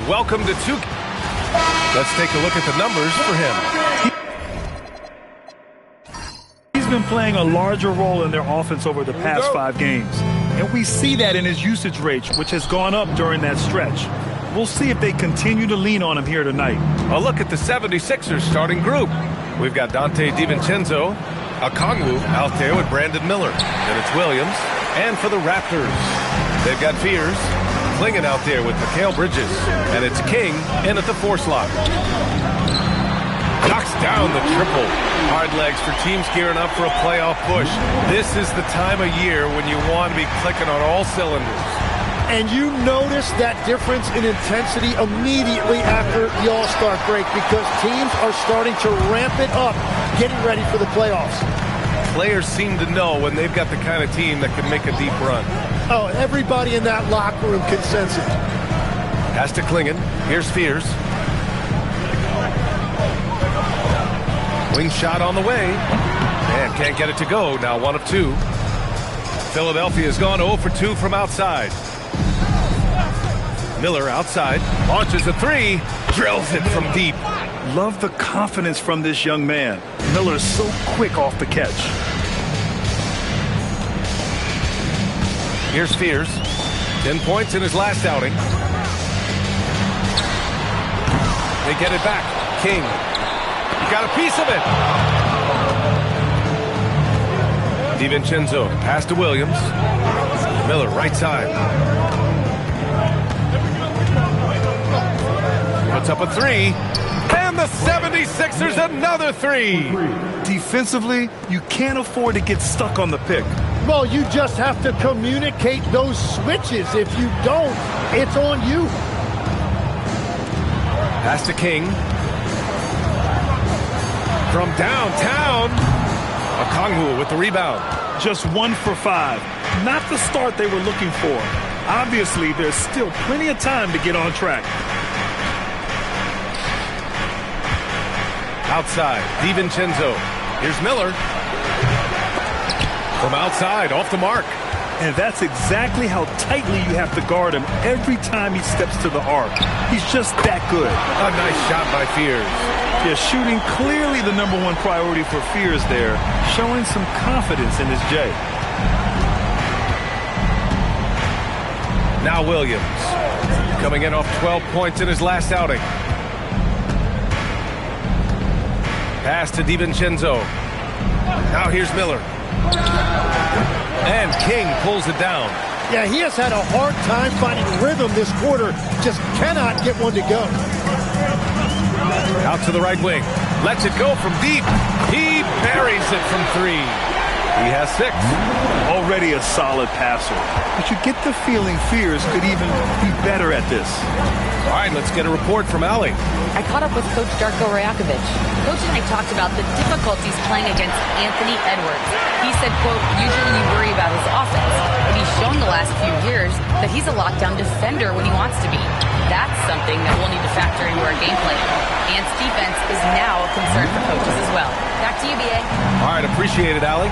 welcome to 2. Let's take a look at the numbers for him. He's been playing a larger role in their offense over the past 5 games. And we see that in his usage rate, which has gone up during that stretch. We'll see if they continue to lean on him here tonight. A look at the 76ers starting group. We've got Dante DiVincenzo, Okongwu out there with Brandon Miller. Then it's Williams. And for the Raptors, they've got Fears, Clingan out there with Mikal Bridges. And it's King in at the 4 slot. Knocks down the triple. Hard legs for teams gearing up for a playoff push. This is the time of year when you want to be clicking on all cylinders. And you notice that difference in intensity immediately after the All-Star break because teams are starting to ramp it up, getting ready for the playoffs. Players seem to know when they've got the kind of team that can make a deep run. Oh, everybody in that locker room can sense it. Pass to Clingan. Here's Fears. Wing shot on the way. And can't get it to go. Now 1 of 2. Philadelphia's gone 0 for 2 from outside. Miller outside. Launches a 3. Drills it from deep. Love the confidence from this young man. Miller's so quick off the catch. Here's Fears. 10 points in his last outing. They get it back. King. He got a piece of it. DiVincenzo pass to Williams. Miller right side. Puts up a 3. And the 76ers another 3. Defensively, you can't afford to get stuck on the pick. Well, you just have to communicate those switches. If you don't, it's on you. Pass to King. From downtown, Okongwu with the rebound. Just 1 for 5. Not the start they were looking for. Obviously, there's still plenty of time to get on track. Outside, DiVincenzo. Here's Miller. From outside, off the mark. And that's exactly how tightly you have to guard him every time he steps to the arc. He's just that good. A nice shot by Fears. Yeah, shooting clearly the #1 priority for Fears there, showing some confidence in his J. Now Williams, coming in off 12 points in his last outing. Pass to DiVincenzo. Now here's Miller. And King pulls it down. Yeah, he has had a hard time finding rhythm this quarter. Just cannot get one to go. Out to the right wing. Lets it go from deep. He buries it from 3. He has 6. Already a solid passer. But you get the feeling Fears could even be better at this. All right, let's get a report from Allie. I caught up with Coach Darko Rajakovic. Coach and I talked about the difficulties playing against Anthony Edwards. He said, quote, usually you worry about his offense, but he's shown the last few years that he's a lockdown defender when he wants to be. That's something that we'll need to factor into our game plan. Ant's defense is now a concern for coaches as well. Back to you, B.A. All right, appreciate it, Allie.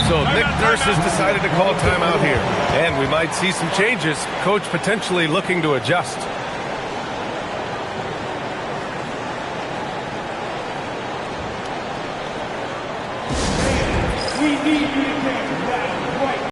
So Nick Nurse has decided to call timeout here. And we might see some changes. Coach potentially looking to adjust. We need you to